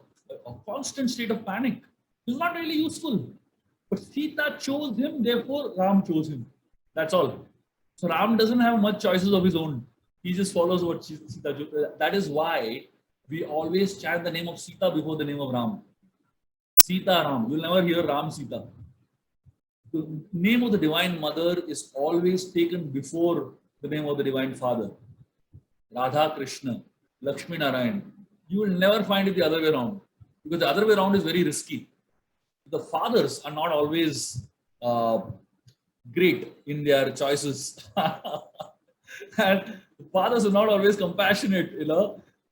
constant state of panic. He was not really useful. But Sita chose him, therefore Ram chose him. That's all. So Ram doesn't have much choices of his own. He just follows what Sita chose. That is why we always chant the name of Sita before the name of Ram. Sita Ram. You'll never hear Ram Sita. The name of the Divine Mother is always taken before the name of the Divine Father. Radha Krishna, Lakshmi Narayan. You will never find it the other way around. Because the other way around is very risky. The fathers are not always great in their choices. And the fathers are not always compassionate,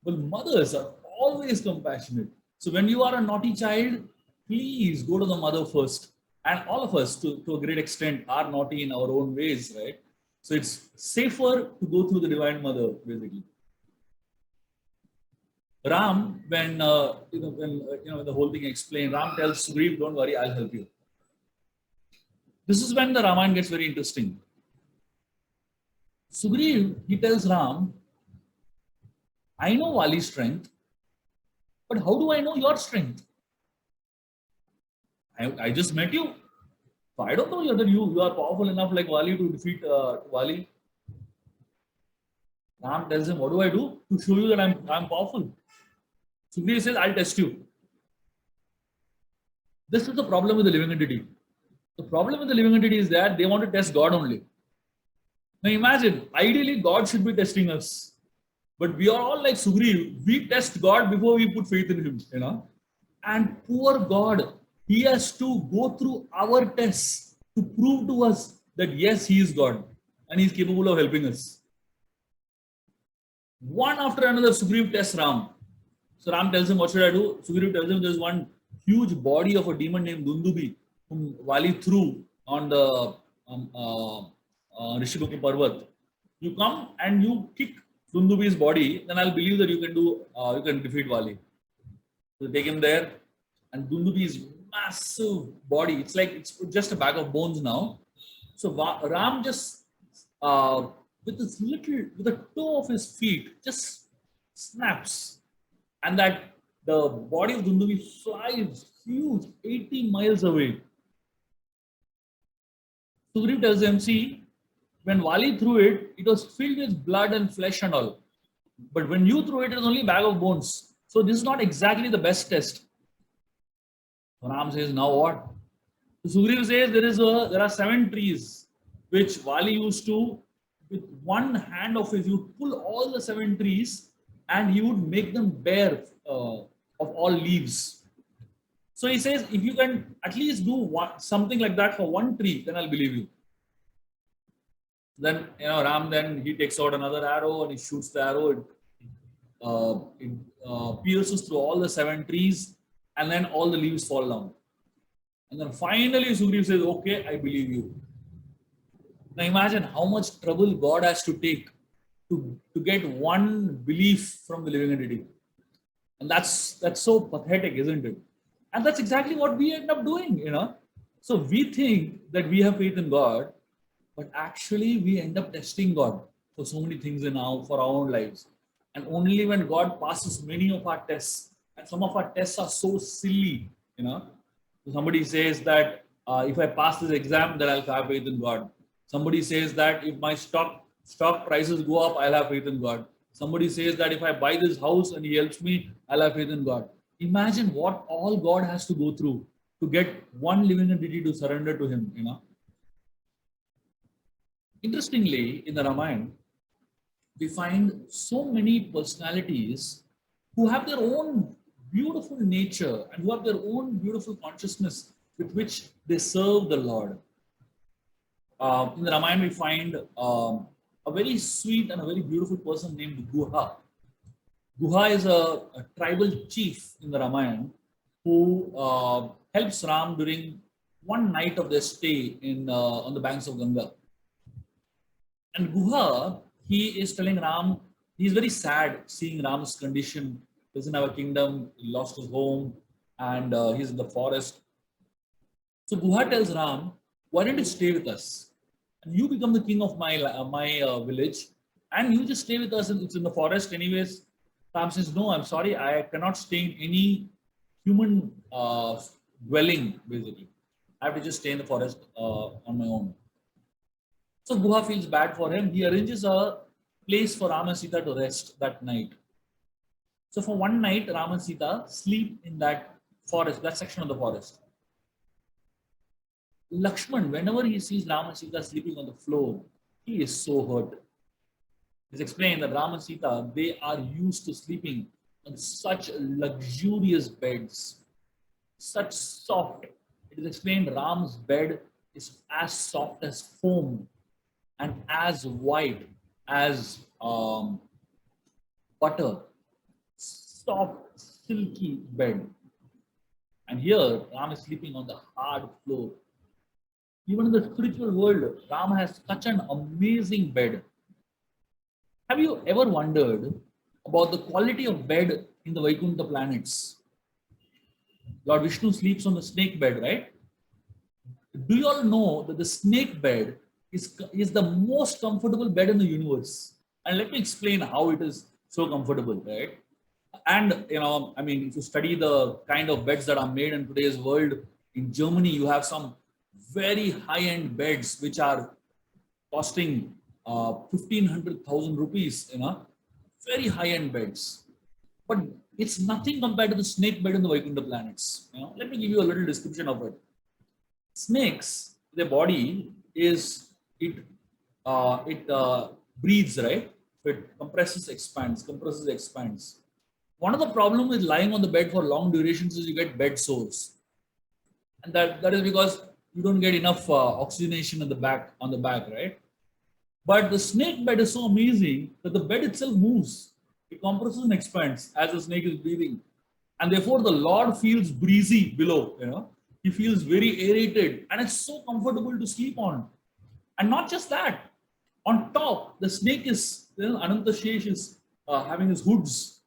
But mothers are always compassionate. So when you are a naughty child, please go to the mother first. And all of us, to a great extent, are naughty in our own ways, right? So it's safer to go through the Divine Mother, basically. Ram, when the whole thing explained, Ram tells Sugriv, "Don't worry, I'll help you." This is when the Ramayana gets very interesting. Sugriv, he tells Ram, "I know Vali's strength, but how do I know your strength? I just met you. So I don't know whether you are powerful enough like Vali to defeat Vali." Ram tells him, "What do I do to show you that I'm powerful?" Sugriv says, "I'll test you." This is the problem with the living entity. The problem with the living entity is that they want to test God only. Now imagine, ideally God should be testing us. But we are all like Sugriv. We test God before we put faith in him, And poor God, he has to go through our tests to prove to us that yes, he is God and he is capable of helping us. One after another, Sugriv tests Ram. So Ram tells him, "What should I do?" Sugriv tells him there's one huge body of a demon named Dundubi whom Vali threw on the Rishikoti Parvat. You come and you kick Dundubi's body, then I'll believe that you can defeat Vali. So take him there, and Dundubi's massive body, it's just a bag of bones now. So Ram just with the toe of his feet just snaps, and that the body of Dundubi flies huge, 80 miles away. Sugriv tells him, see, when Vali threw it, it was filled with blood and flesh and all. But when you threw it, it was only a bag of bones. So this is not exactly the best test. So Ram says, now what? So Sugriv says there are 7 trees which Vali used to, with one hand of his, he would pull all the 7 trees and he would make them bare of all leaves. So he says, if you can at least do something like that for 1 tree, then I'll believe you. Then Ram, then he takes out another arrow and he shoots the arrow. It pierces through all the 7 trees, and then all the leaves fall down. And then finally Sugriv says, okay, I believe you. Now imagine how much trouble God has to take to get one belief from the living entity. And that's so pathetic, isn't it? And that's exactly what we end up doing, So we think that we have faith in God, but actually we end up testing God for so many things for our own lives. And only when God passes many of our tests, and some of our tests are so silly, So somebody says that if I pass this exam, then I'll have faith in God. Somebody says that if my stock prices go up, I'll have faith in God. Somebody says that if I buy this house and he helps me, I'll have faith in God. Imagine what all God has to go through to get one living entity to surrender to him, Interestingly, in the Ramayana, we find so many personalities who have their own beautiful nature and who have their own beautiful consciousness with which they serve the Lord. In the Ramayana, we find a very sweet and a very beautiful person named Guha. Guha is a tribal chief in the Ramayana who helps Ram during one night of their stay on the banks of Ganga. And Guha, he is telling Ram, he's very sad seeing Ram's condition. He doesn't have a kingdom, he lost his home, and he's in the forest. So Guha tells Ram, why don't you stay with us? And you become the king of my village, and you just stay with us, and it's in the forest anyways. Ram says, no, I'm sorry, I cannot stay in any human dwelling, basically. I have to just stay in the forest on my own. So Guha feels bad for him. He arranges a place for Ram and Sita to rest that night. So for one night, Ram and Sita sleep in that forest, that section of the forest. Lakshman, whenever he sees Ram and Sita sleeping on the floor, he is so hurt. It's explained that Ram and Sita, they are used to sleeping on such luxurious beds, such soft. It is explained Ram's bed is as soft as foam and as white as butter. Soft, silky bed. And here, Ram is sleeping on the hard floor. Even in the spiritual world, Ram has such an amazing bed. Have you ever wondered about the quality of bed in the Vaikuntha planets? Lord Vishnu sleeps on the snake bed, right? Do you all know that the snake bed is the most comfortable bed in the universe? And let me explain how it is so comfortable, right? And, if you study the kind of beds that are made in today's world, in Germany, you have some very high-end beds which are costing 1,500,000 rupees, very high-end beds. But it's nothing compared to the snake bed in the Vaikuntha planets. Let me give you a little description of it. Snakes, their body is, it breathes, right? It compresses, expands. One of the problems with lying on the bed for long durations is you get bed sores. And that is because you don't get enough oxygenation on the back, right? But the snake bed is so amazing that the bed itself moves. It compresses and expands as the snake is breathing. And therefore the Lord feels breezy below, He feels very aerated and it's so comfortable to sleep on. And not just that, on top, the snake is, Ananta Shesh is having his hoods.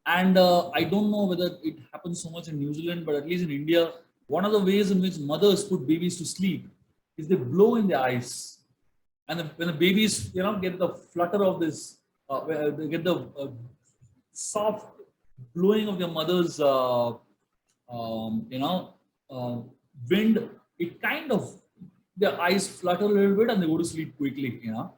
And I don't know whether it happens so much in New Zealand, but at least in India, one of the ways in which mothers put babies to sleep is they blow in their eyes. And when the babies, get the flutter of this, they get the soft blowing of their mother's you know, wind, it kind of, their eyes flutter a little bit and they go to sleep quickly, you know.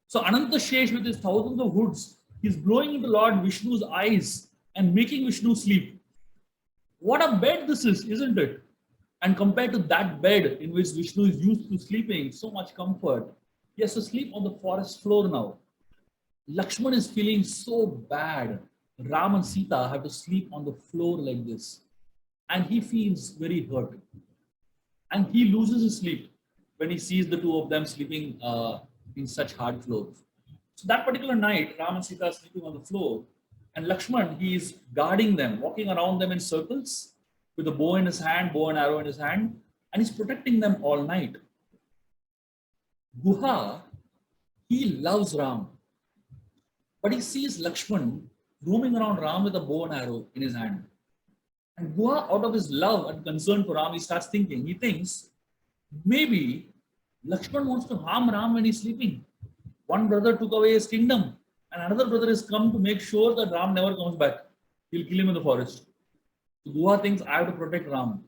So Ananta Shesh with his thousands of hoods, he's blowing into Lord Vishnu's eyes and making Vishnu sleep. What a bed this is, isn't it? And compared to that bed in which Vishnu is used to sleeping, so much comfort, he has to sleep on the forest floor now. Lakshman is feeling so bad. Ram and Sita have to sleep on the floor like this. And he feels very hurt. And he loses his sleep when he sees the two of them sleeping in such hard clothes. So that particular night, Ram and Sita are sleeping on the floor, and Lakshman, he is guarding them, walking around them in circles with a bow in his hand, bow and arrow in his hand, and he's protecting them all night. Guha, he loves Ram, but he sees Lakshman roaming around Ram with a bow and arrow in his hand. And Guha, out of his love and concern for Ram, he starts thinking, he thinks, maybe Lakshman wants to harm Ram when he's sleeping. One brother took away his kingdom, and another brother has come to make sure that Ram never comes back. He'll kill him in the forest. So Guha thinks, I have to protect Ram.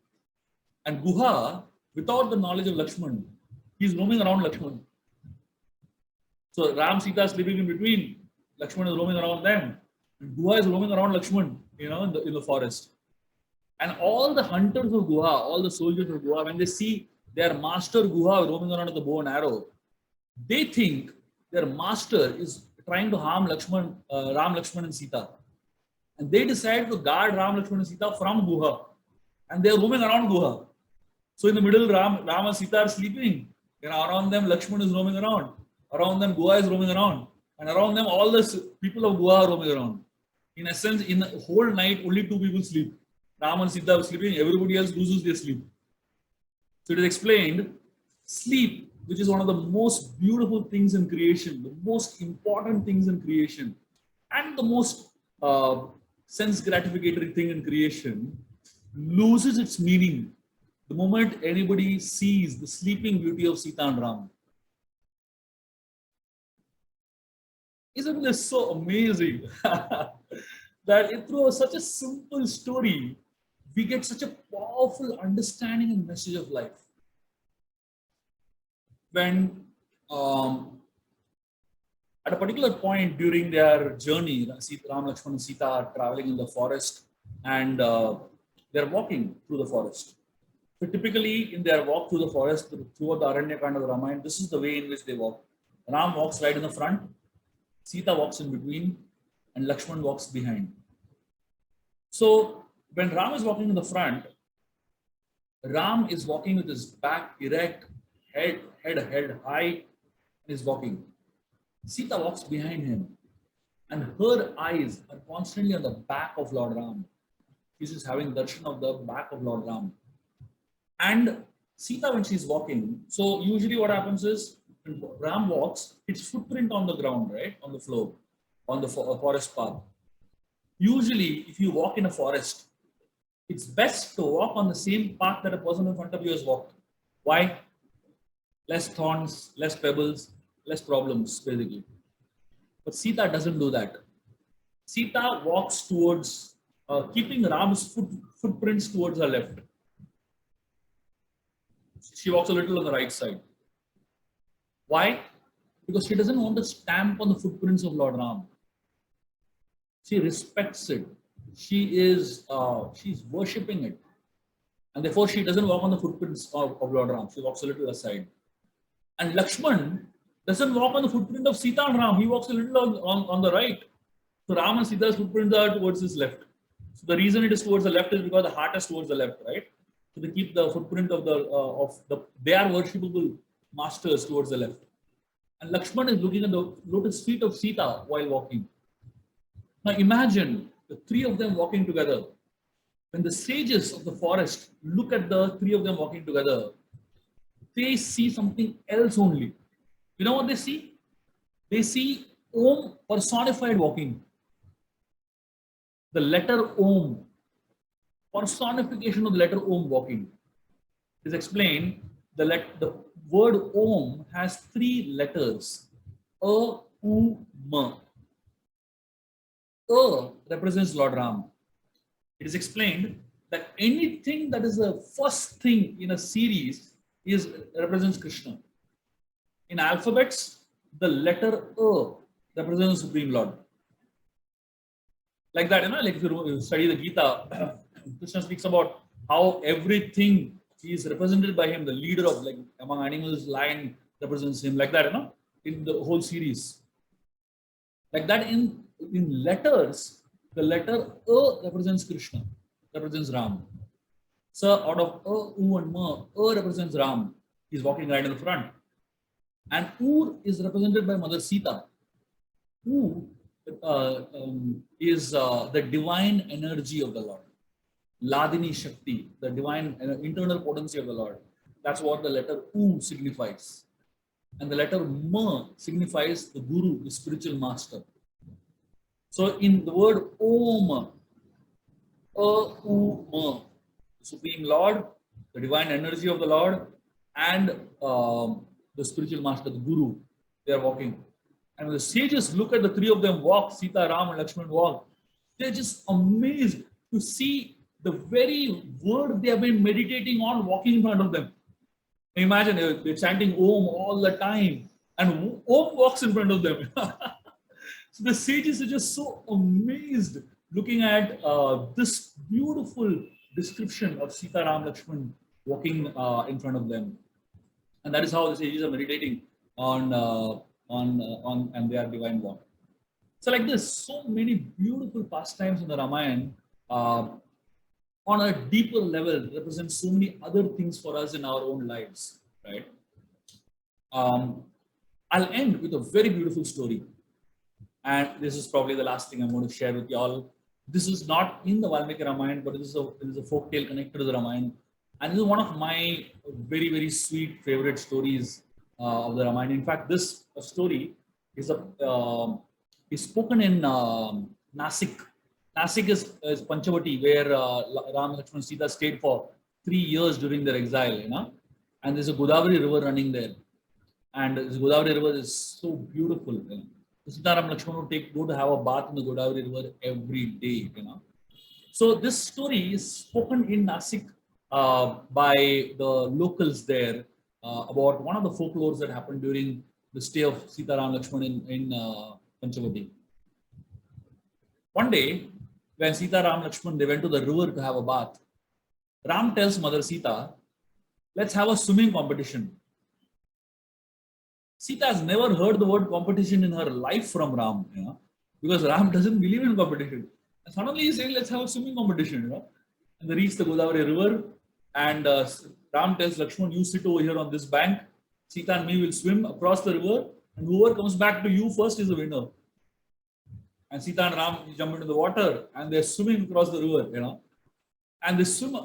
And Guha, without the knowledge of Lakshman, he's roaming around Lakshman. So Ram, Sita is sleeping in between. Lakshman is roaming around them. And Guha is roaming around Lakshman, you know, in the forest. And all the hunters of Guha, all the soldiers of Guha, when they see their master Guha roaming around with the bow and arrow, they think their master is trying to harm Lakshman, Ram, Lakshman, and Sita. And they decide to guard Ram, Lakshman, and Sita from Guha. And they are roaming around Guha. So in the middle, Ram and Sita are sleeping. And around them, Lakshman is roaming around. Around them, Guha is roaming around. And around them, all the people of Guha are roaming around. In essence, in the whole night, only two people sleep. Ram and Sita are sleeping, everybody else loses their sleep. So it is explained, sleep, which is one of the most beautiful things in creation, the most important things in creation, and the most sense gratificatory thing in creation, loses its meaning the moment anybody sees the sleeping beauty of Sita and Ram. Isn't this so amazing? That through such a simple story, we get such a powerful understanding and message of life. When at a particular point during their journey, Ram, Lakshman, and Sita are traveling in the forest, and they're walking through the forest. So typically, in their walk through the forest, throughout the Aranyakanda of the Ramayana, this is the way in which they walk. Ram walks right in the front, Sita walks in between, and Lakshman walks behind. So when Ram is walking in the front, Ram is walking with his back erect, head high, and is walking. Sita walks behind him, and her eyes are constantly on the back of Lord Ram. She's just having darshan of the back of Lord Ram. And Sita, when she's walking, so usually what happens is, when Ram walks, its footprint on the ground, right, on the floor, on the forest path. Usually, if you walk in a forest, it's best to walk on the same path that a person in front of you has walked. Why? Less thorns, less pebbles, less problems, basically. But Sita doesn't do that. Sita walks towards, keeping Ram's footprints towards her left. She walks a little on the right side. Why? Because she doesn't want to stamp on the footprints of Lord Ram. She respects it. She's worshipping it. And therefore, she doesn't walk on the footprints of Lord Ram. She walks a little aside. And Lakshman doesn't walk on the footprint of Sita and Ram. He walks a little on the right. So Ram and Sita's footprints are towards his left. So the reason it is towards the left is because the heart is towards the left, right? So they keep the footprint of they are worshipable masters towards the left. And Lakshman is looking at the lotus feet of Sita while walking. Now imagine the three of them walking together. When the sages of the forest look at the three of them walking together, they see something else only. You know what they see? They see Om personified walking. The letter Om, personification of the letter Om walking. It is explained, the word Om has three letters. A, U, Ma. A represents Lord Ram. It is explained that anything that is the first thing in a series represents Krishna. In alphabets, the letter A represents the Supreme Lord. Like that, like if you study the Gita, Krishna speaks about how everything is represented by him, the leader of, like among animals, lion represents him, like that, in the whole series. Like that, in letters, the letter A represents Krishna, represents Ram. So out of A, U and Ma, A represents Ram. He's walking right in the front. And Ur is represented by Mother Sita. Who is the divine energy of the Lord. Ladini Shakti, the divine internal potency of the Lord. That's what the letter U signifies. And the letter Ma signifies the Guru, the spiritual master. So in the word Om, U, Ma, the Supreme Lord, the divine energy of the Lord, and the spiritual master, the Guru, they are walking. And when the sages look at the three of them walk, Sita, Ram, and Lakshman walk, they're just amazed to see the very word they have been meditating on walking in front of them. Imagine they're chanting Om all the time, and Om walks in front of them. So the sages are just so amazed looking at this beautiful description of Sita, Ram, Lakshman walking in front of them. And that is how the sages are meditating on and their divine walk. So like this, so many beautiful pastimes in the Ramayana on a deeper level represent so many other things for us in our own lives, right? I'll end with a very beautiful story. And this is probably the last thing I'm going to share with you all. This is not in the Valmiki Ramayana, but it is a folk tale connected to the Ramayana. And this is one of my very, very sweet favorite stories of the Ramayana. In fact, this story is spoken in Nasik. Nasik is Panchavati, where Ram, Lakshman, Sita stayed for 3 years during their exile, And there's a Godavari river running there. And this Godavari river is so beautiful. Sita, Ram, Lakshman would go to have a bath in the Godavari river every day, So this story is spoken in Nasik by the locals there about one of the folklores that happened during the stay of Sita, Ram, Lakshman in Panchavati. One day, when Sita, Ram, Lakshman, they went to the river to have a bath, Ram tells Mother Sita, let's have a swimming competition. Sita has never heard the word competition in her life from Ram, because Ram doesn't believe in competition. And suddenly he's saying, let's have a swimming competition, And they reach the Godavari river, and Ram tells Lakshman, you sit over here on this bank, Sita and me will swim across the river, and whoever comes back to you first is the winner. And Sita and Ram jump into the water, and they're swimming across the river, And the swimmer,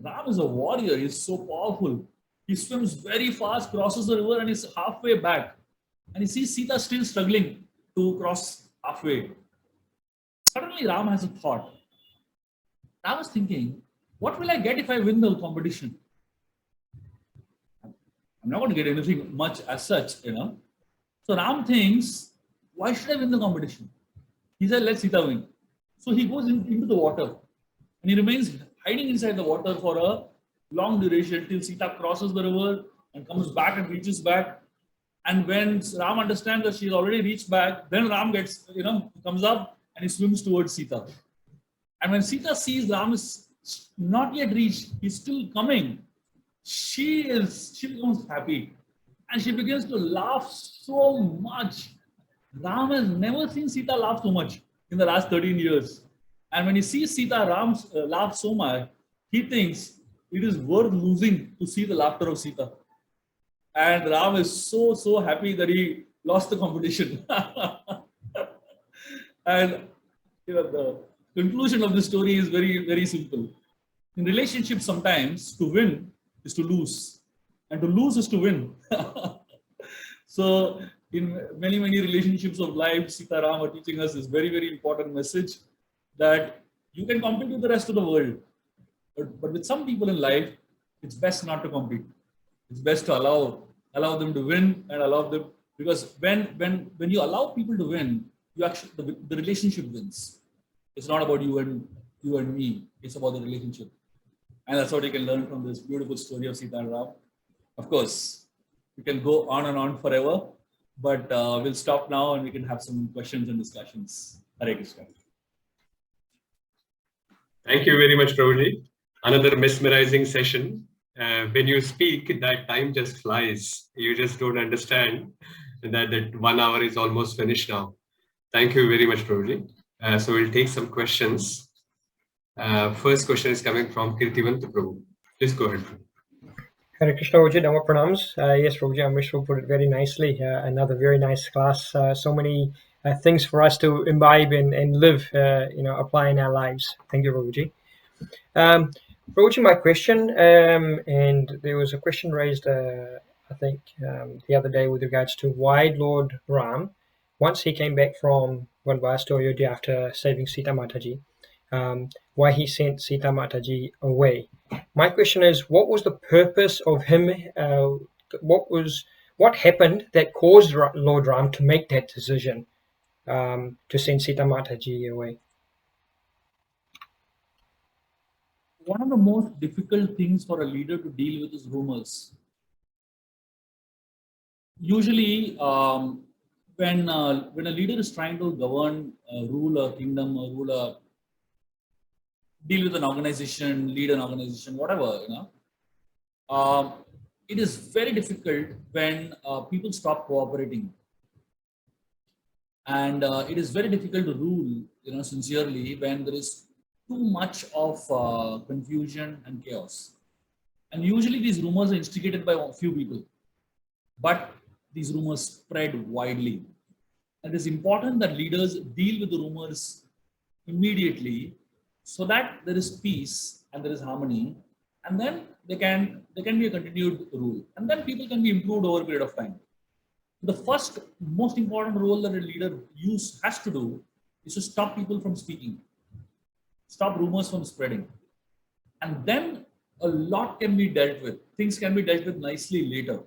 Ram is a warrior, he's so powerful. He swims very fast, crosses the river, and is halfway back. And he sees Sita still struggling to cross halfway. Suddenly, Ram has a thought. Ram was thinking, what will I get if I win the competition? I'm not going to get anything much as such, So Ram thinks, why should I win the competition? He said, let Sita win. So he goes into the water, and he remains hiding inside the water for a long duration till Sita crosses the river and comes back and reaches back. And when Ram understands that she's already reached back, then Ram gets, comes up and he swims towards Sita. And when Sita sees Ram is not yet reached, he's still coming, she becomes happy. And she begins to laugh so much. Ram has never seen Sita laugh so much in the last 13 years. And when he sees Sita laugh so much, he thinks it is worth losing to see the laughter of Sita. And Ram is so happy that he lost the competition. And the conclusion of the story is very, very simple. In relationships, sometimes to win is to lose, and to lose is to win. So in many, many relationships of life, Sita Ram are teaching us this very, very important message that you can compete with the rest of the world. But with some people in life, it's best not to compete. It's best to allow them to win and allow them, because when you allow people to win, you actually the relationship wins. It's not about you and me. It's about the relationship. And that's what you can learn from this beautiful story of Sita and Ram. Of course, we can go on and on forever, but we'll stop now and we can have some questions and discussions. Hare Krishna. Thank you very much, Prabhuji. Another mesmerizing session. When you speak, that time just flies. You just don't understand that 1 hour is almost finished now. Thank you very much, Prabhuji. So we'll take some questions. First question is coming from Kirtivan Prabhu. Please go ahead. Hare Krishna, Prabhuji, Dhamma pranams. Yes, Prabhuji, Amrishwar put it very nicely. Another very nice class. So many things for us to imbibe and live, apply in our lives. Thank you, Prabhuji. Prabhuji, my question, and there was a question raised, I think, the other day with regards to why Lord Ram, once he came back from Vanvas to Ayodhya after saving Sita Mataji, why he sent Sita Mataji away. My question is, what was the purpose of him? What happened that caused Lord Ram to make that decision to send Sita Mataji away? One of the most difficult things for a leader to deal with is rumors. Usually, when a leader is trying to govern, rule a kingdom, or deal with an organization, lead an organization, whatever, it is very difficult when people stop cooperating, and it is very difficult to rule, sincerely when there is too much of confusion and chaos. And usually these rumors are instigated by a few people, but these rumors spread widely. And it is important that leaders deal with the rumors immediately so that there is peace and there is harmony, and then there can be a continued rule, and then people can be improved over a period of time. The first most important role that a leader has to do is to stop people from speaking, stop rumors from spreading, and then a lot can be dealt with. Things can be dealt with nicely later.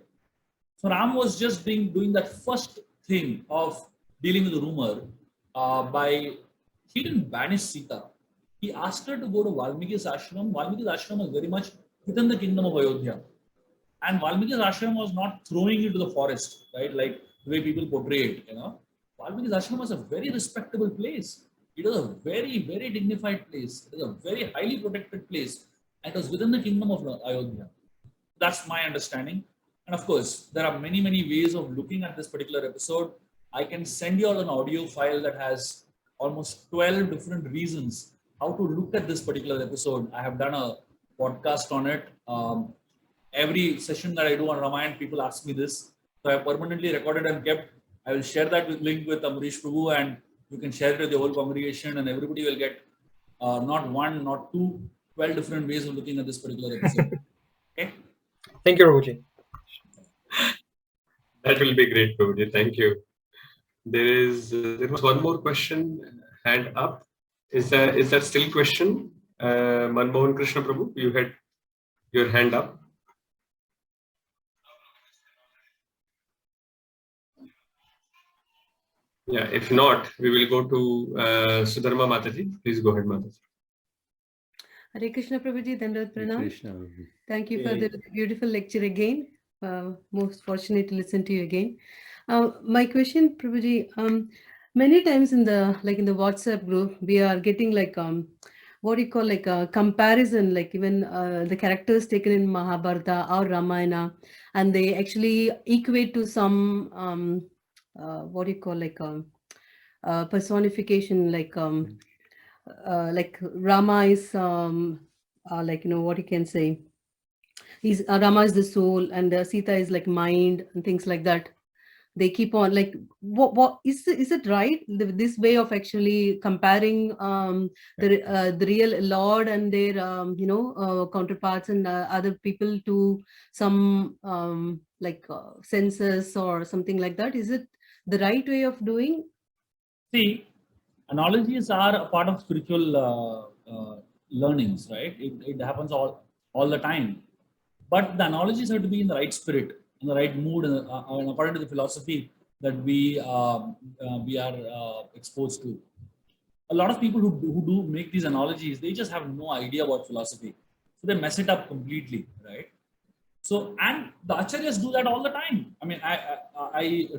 So Ram was just doing that first thing of dealing with the rumor he didn't banish Sita. He asked her to go to Valmiki's ashram. Valmiki's ashram was very much within the kingdom of Ayodhya. And Valmiki's ashram was not throwing you to the forest, right? Like the way people portray it, Valmiki's ashram was a very respectable place. It was a very, very dignified place. It was a very highly protected place. And it was within the kingdom of Ayodhya. That's my understanding. And of course, there are many, many ways of looking at this particular episode. I can send you all an audio file that has almost 12 different reasons how to look at this particular episode. I have done a podcast on it. Every session that I do on Ramayana, people ask me this. So I have permanently recorded and kept. I will share that link with Amrish Prabhu, and you can share it with the whole congregation, and everybody will get not one, not two, 12 different ways of looking at this particular episode. Okay. Thank you, Prabhuji. That will be great, Prabhuji. Thank you. There was one more question, hand up. Is that still question? Manmohan Krishna Prabhu, you had your hand up. Yeah, if not, we will go to Sudharma Mataji. Please go ahead, Mataji. Hare Krishna Prabhuji, Dandavat Pranam. Thank you for the beautiful lecture again. Most fortunate to listen to you again. My question, Prabhuji, many times in the WhatsApp group, we are getting what do you call a comparison, like even the characters taken in Mahabharata or Ramayana, and they actually equate to some what do you call personification, like Rama is what you can say. Rama is the soul, and Sita is like mind and things like that. They keep on what is it right? This way of actually comparing the real Lord and their counterparts and other people to some census or something like that. Is it the right way of doing? See, analogies are a part of spiritual learnings, right? It happens all the time. But the analogies have to be in the right spirit, in the right mood, and according to the philosophy that we are exposed to. A lot of people who do make these analogies, they just have no idea about philosophy. So they mess it up completely, right? So, and the acharyas do that all the time. I mean, I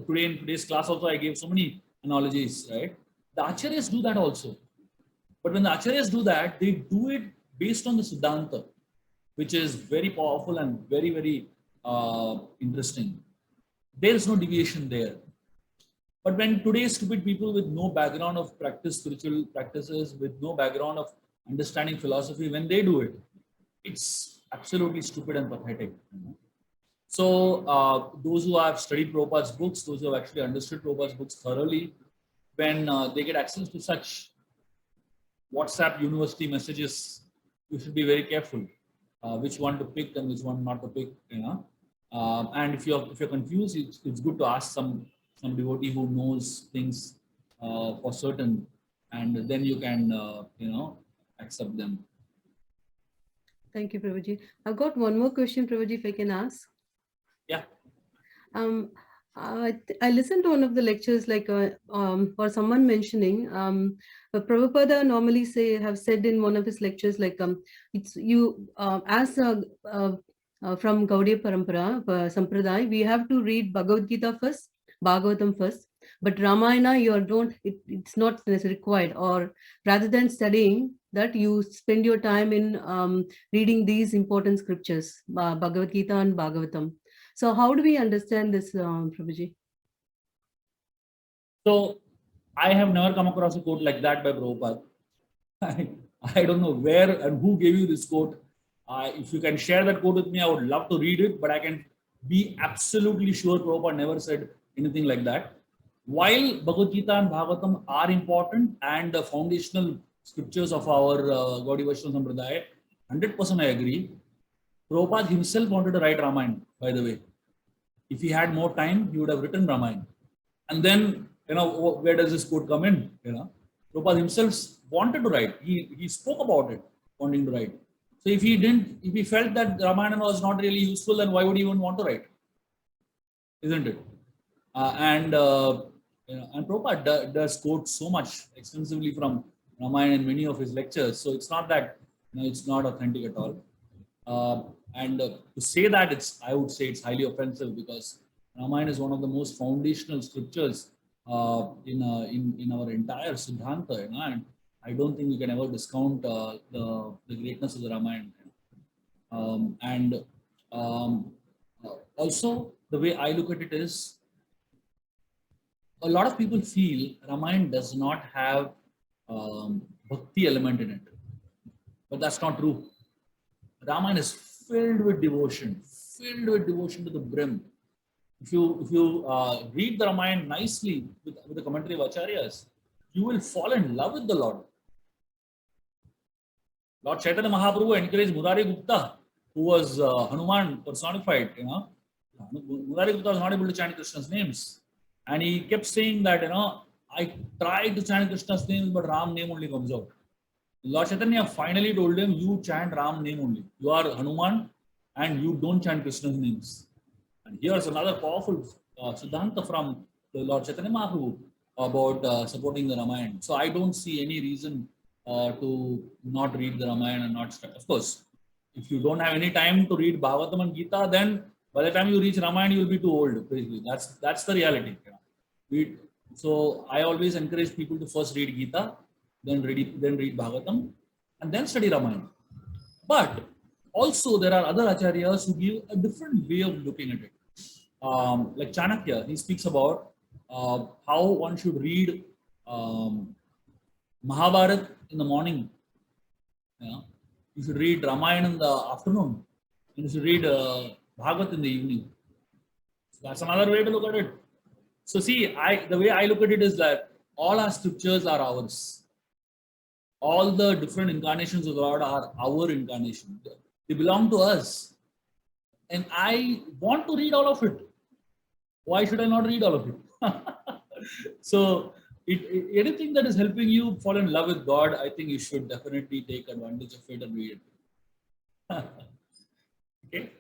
today in today's class also, I gave so many analogies, right? The acharyas do that also. But when the acharyas do that, they do it based on the Siddhanta, which is very powerful and very, very interesting. There is no deviation there. But when today's stupid people with no background of practice, spiritual practices, with no background of understanding philosophy, when they do it, it's absolutely stupid and pathetic. So those who have studied Prabhupada's books, those who have actually understood Prabhupada's books thoroughly, when they get access to such WhatsApp university messages, you should be very careful which one to pick and which one not to pick. And if you're confused, it's good to ask some devotee who knows things for certain, and then you can accept them. Thank you, Prabhuji. I've got one more question, Prabhuji, if I can ask. Yeah. I listened to one of the lectures, like or someone mentioning, Prabhupada normally have said in one of his lectures, like it's you as from Gaudiya Parampara Sampradaya, we have to read Bhagavad Gita first, Bhagavatam first, but Ramayana it's not necessarily required, or rather than studying that, you spend your time in reading these important scriptures, Bhagavad Gita and Bhagavatam. So how do we understand this, Prabhuji? So I have never come across a quote like that by Prabhupada. I don't know where and who gave you this quote. If you can share that quote with me, I would love to read it, but I can be absolutely sure Prabhupada never said anything like that. While Bhagavad Gita and Bhagavatam are important and the foundational scriptures of our Gaudiya Vaishnava Sampradaya, 100% I agree. Prabhupada himself wanted to write Ramayana, by the way. If he had more time, he would have written Ramayana. And then, where does this quote come in? Prabhupada himself wanted to write. He spoke about it, wanting to write. So if he felt that Ramayana was not really useful, then why would he even want to write? Isn't it? And Prabhupada does quote so much extensively from Ramayana in many of his lectures. So it's not that it's not authentic at all. And to say that, I would say it's highly offensive, because Ramayana is one of the most foundational scriptures in our entire Siddhanta, and I don't think we can ever discount the greatness of the Ramayana. Also, the way I look at it is, a lot of people feel Ramayana does not have bhakti element in it, but that's not true. Ramayana is filled with devotion to the brim. If you read the Ramayana nicely with the commentary of Acharyas, you will fall in love with the Lord. Lord Chaitanya Mahaprabhu encouraged Murari Gupta, who was Hanuman personified. Murari Gupta was not able to chant Krishna's names, and he kept saying that I tried to chant Krishna's names, but Ram name only comes out. Lord Chaitanya finally told him, you chant Ram name only. You are Hanuman and you don't chant Krishna's names. And here's another powerful Siddhanta from the Lord Chaitanya Mahaprabhu about supporting the Ramayana. So I don't see any reason to not read the Ramayana and not study. Of course, if you don't have any time to read Bhagavatam and Gita, then by the time you reach Ramayana, you will be too old. Basically, that's the reality. So I always encourage people to first read Gita, then read Bhagavatam, and then study Ramayana. But also there are other acharyas who give a different way of looking at it. Like Chanakya, he speaks about how one should read Mahabharata in the morning. You should read Ramayana in the afternoon. And you should read Bhagavad in the evening. So that's another way to look at it. So see, the way I look at it is that all our scriptures are ours. All the different incarnations of God are our incarnation. They belong to us. And I want to read all of it. Why should I not read all of it? So anything that is helping you fall in love with God, I think you should definitely take advantage of it and read it. Okay?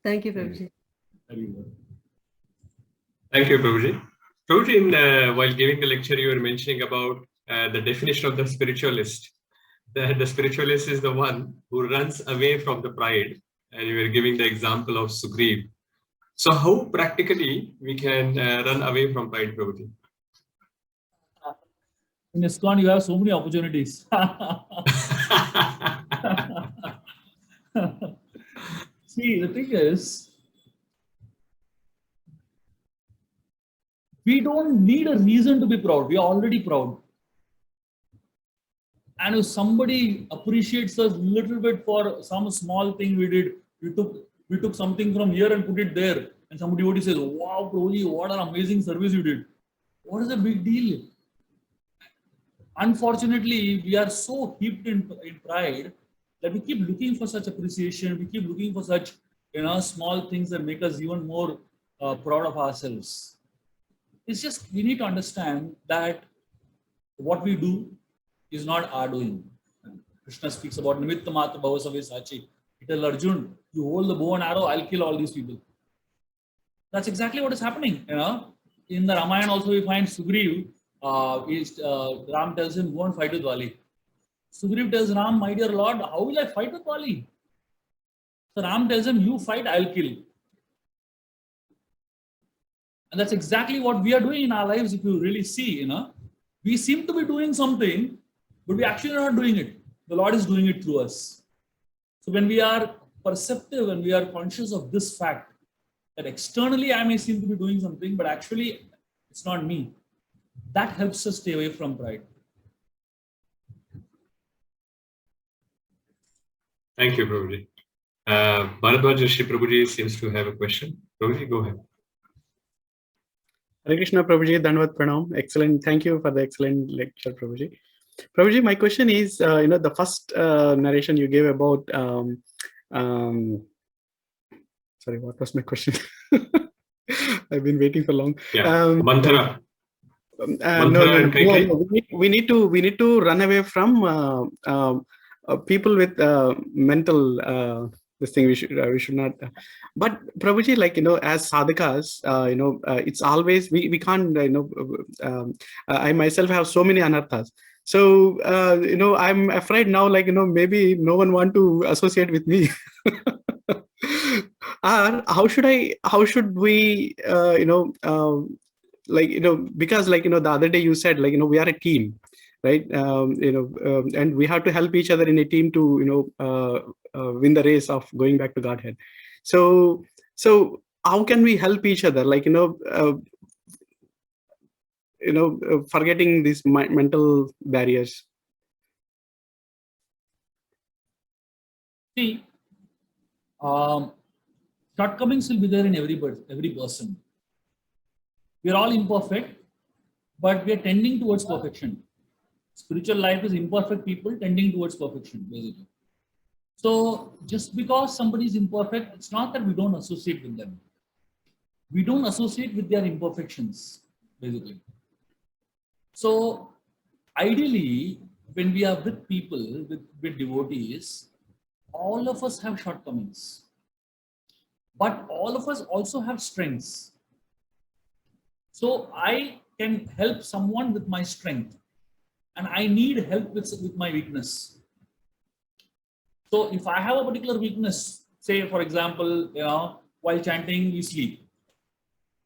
Thank you, Prabhuji. Very good. Thank you, Prabhuji. Prabhuji, while giving the lecture, you were mentioning about the definition of the spiritualist. the spiritualist is the one who runs away from the pride. And you were giving the example of Sugriv. So how practically we can run away from pride, Prabhuji? In ISKCON, you have so many opportunities. See, the thing is, we don't need a reason to be proud. We are already proud. And if somebody appreciates us a little bit for some small thing we did, we took something from here and put it there, and somebody says, "Wow, Prabhuji, what an amazing service you did." What is the big deal? Unfortunately, we are so heaped in pride that we keep looking for such appreciation. We keep looking for such, small things that make us even more proud of ourselves. It's just we need to understand that what we do is not our doing. Krishna speaks about Nimitta Matra Bhavasavi Sachi. He tells Arjun, you hold the bow and arrow, I'll kill all these people. That's exactly what is happening. In the Ramayana also we find Sugriv, Ram tells him, go and fight with Vali. Sugriv tells Ram, my dear Lord, how will I fight with Vali? So Ram tells him, you fight, I'll kill. And that's exactly what we are doing in our lives. If you really see, we seem to be doing something, but we actually are not doing it. The Lord is doing it through us. So when we are perceptive and we are conscious of this fact, that externally I may seem to be doing something, but actually it's not me. That helps us stay away from pride. Thank you, Prabhuji. Bharadwaj Rishi Prabhuji seems to have a question. Prabhuji, go ahead. Hare Krishna, Prabhuji, Dandavat Pranam. Excellent. Thank you for the excellent lecture, Prabhuji. Prabhuji, my question is, the first narration you gave about, sorry, what was my question? I've been waiting for long. Yeah, Manthara. No. We need to run away from people with mental this thing. We should not. But Prabhuji, as sadhakas, it's always we can't. I myself have so many anarthas. So I'm afraid now. Maybe no one want to associate with me. Or how should we? Because the other day you said we are a team, right? And we have to help each other in a team to win the race of going back to Godhead. So how can we help each other? Forgetting these mental barriers. See, shortcomings will be there in every person. We are all imperfect, but we are tending towards perfection. Spiritual life is imperfect people tending towards perfection, basically. So just because somebody is imperfect, it's not that we don't associate with them. We don't associate with their imperfections, basically. So ideally, when we are with people, with devotees, all of us have shortcomings. But all of us also have strengths. So I can help someone with my strength, and I need help with my weakness. So if I have a particular weakness, say for example, while chanting we sleep,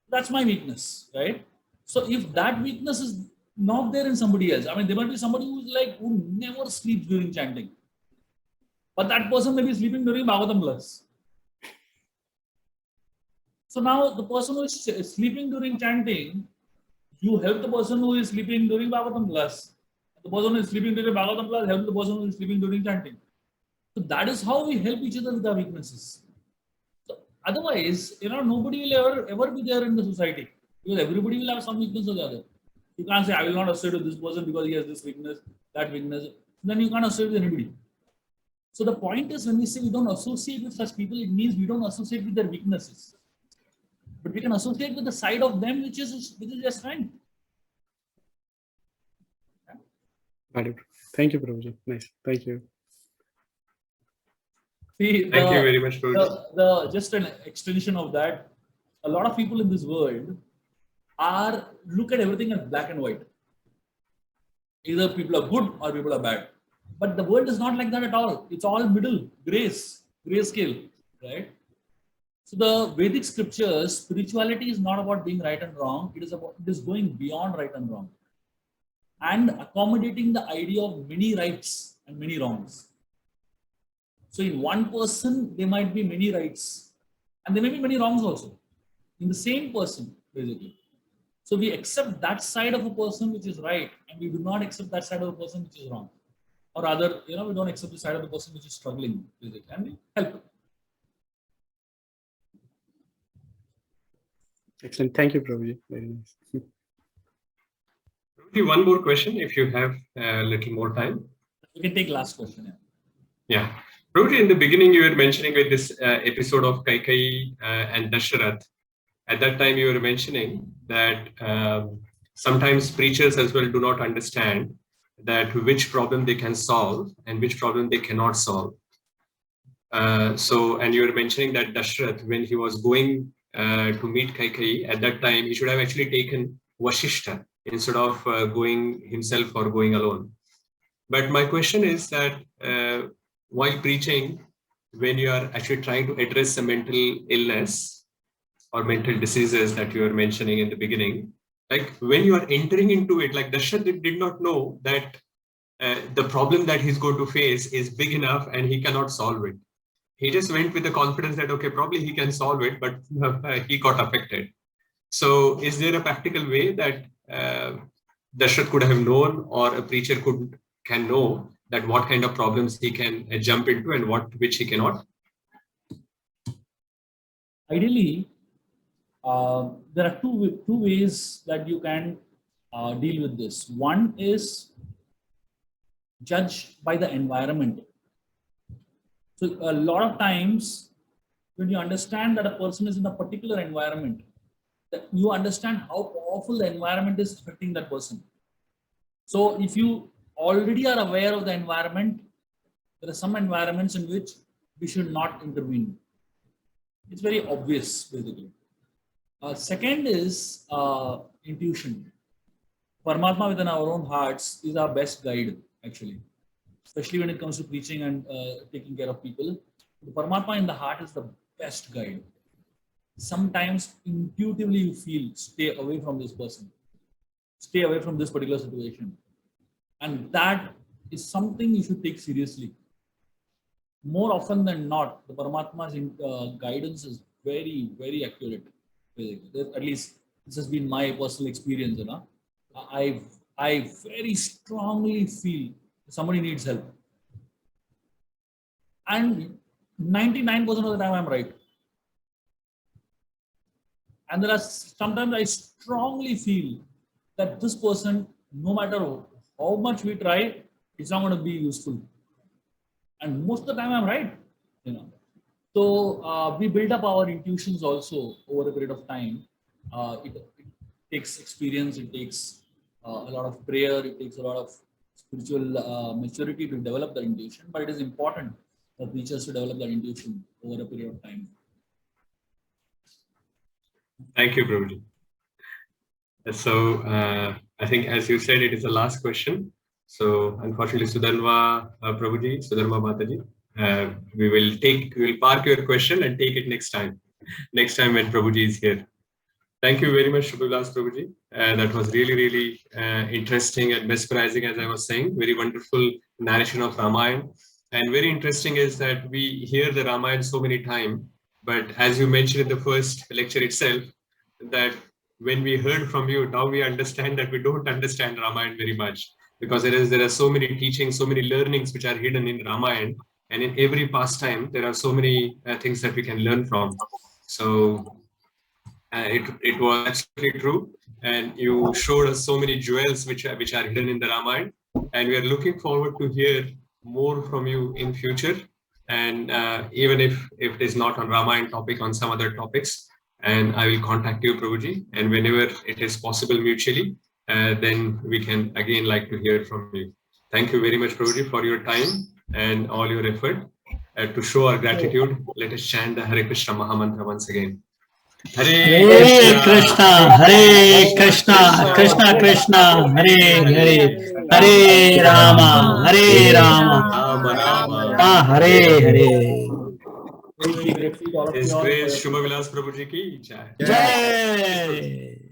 that's my weakness, right? So if that weakness is not there in somebody else, there might be somebody who never sleeps during chanting, but that person may be sleeping during Bhagavatam class. So now the person who is sleeping during chanting, you help the person who is sleeping during Bhagavatam class. The person who is sleeping during Bhagavatam class help the person who is sleeping during chanting. So that is how we help each other with our weaknesses. So otherwise, nobody will ever be there in the society, because everybody will have some weakness or the other. You can't say, I will not associate with this person because he has this weakness, that weakness. Then you can't associate with anybody. So the point is, when we say we don't associate with such people, it means we don't associate with their weaknesses. But we can associate with the side of them which is their strength. Thank you, Prabhuji. Nice. Thank you. See, Thank you very much, Prabhuji. Just an extension of that, a lot of people in this world look at everything as black and white. Either people are good or people are bad. But the world is not like that at all. It's all middle, grayscale, right? So the Vedic scriptures, spirituality is not about being right and wrong. It is going beyond right and wrong, and accommodating the idea of many rights and many wrongs. So in one person, there might be many rights, and there may be many wrongs also in the same person, basically. So we accept that side of a person which is right, and we do not accept that side of a person which is wrong. Or rather, we don't accept the side of the person which is struggling with it, and we help. Excellent. Thank you, Prabhuji. Very nice. Prabhuji, one more question if you have a little more time. We can take last question. Yeah. Prabhuji, in the beginning, you were mentioning with this episode of Kaikeyi and Dasharath. At that time, you were mentioning that sometimes preachers as well do not understand that which problem they can solve and which problem they cannot solve. And you were mentioning that Dasharath, when he was going to meet Kaikeyi, at that time, he should have actually taken Vashishta instead of going himself or going alone. But my question is that while preaching, when you are actually trying to address a mental illness or mental diseases that you were mentioning in the beginning, like when you are entering into it, like Dasharath did not know that the problem that he's going to face is big enough and he cannot solve it. He just went with the confidence that, okay, probably he can solve it, but he got affected. So is there a practical way that Dasharath could have known, or a preacher can know that what kind of problems he can jump into and which he cannot? Ideally, there are two ways that you can deal with this. One is judge by the environment. So a lot of times when you understand that a person is in a particular environment, that you understand how powerful the environment is affecting that person. So if you already are aware of the environment, there are some environments in which we should not intervene. It's very obvious, basically. Second is intuition. Paramatma within our own hearts is our best guide, actually, especially when it comes to preaching and taking care of people. The Paramatma in the heart is the best guide. Sometimes intuitively you feel, stay away from this person, stay away from this particular situation. And that is something you should take seriously. More often than not, the Paramatma's guidance is very, very accurate. At least this has been my personal experience. I very strongly feel somebody needs help. And 99% of the time I'm right. And there are sometimes I strongly feel that this person, no matter how much we try, it's not going to be useful. And most of the time I'm right. So we build up our intuitions also over a period of time. It takes experience, it takes a lot of prayer, it takes a lot of spiritual maturity to develop the intuition, but it is important for preachers to develop that intuition over a period of time. Thank you, Prabhuji. So I think, as you said, it is the last question. So unfortunately, Sudharma Prabhuji, Sudharma Mataji, we will park your question and take it next time when Prabhuji is here. Thank you very much, Vilas Prabhuji. That was really, really interesting and mesmerizing, as I was saying. Very wonderful narration of Ramayana. And very interesting is that we hear the Ramayana so many times, but as you mentioned in the first lecture itself, that when we heard from you, now we understand that we don't understand Ramayana very much, because there are so many teachings, so many learnings which are hidden in Ramayana, and in every pastime there are so many things that we can learn from. So it was absolutely true, and you showed us so many jewels which are hidden in the Ramayana, and we are looking forward to hear more from you in future, and even if it is not on Ramayana topic, on some other topics, and I will contact you, Prabhuji, and whenever it is possible mutually, then we can again like to hear from you. Thank you very much, Prabhuji, for your time and all your effort. To show our gratitude, let us chant the Hare Krishna Mahamantra once again. Hare Krishna, Hare Krishna, Krishna Krishna, Hare Hare, Hare Rama, Hare Rama, Rama Hare Hare. Very grateful to all of His you all for Grace your Shubha Vilas Prabhuji ki jai. Jai.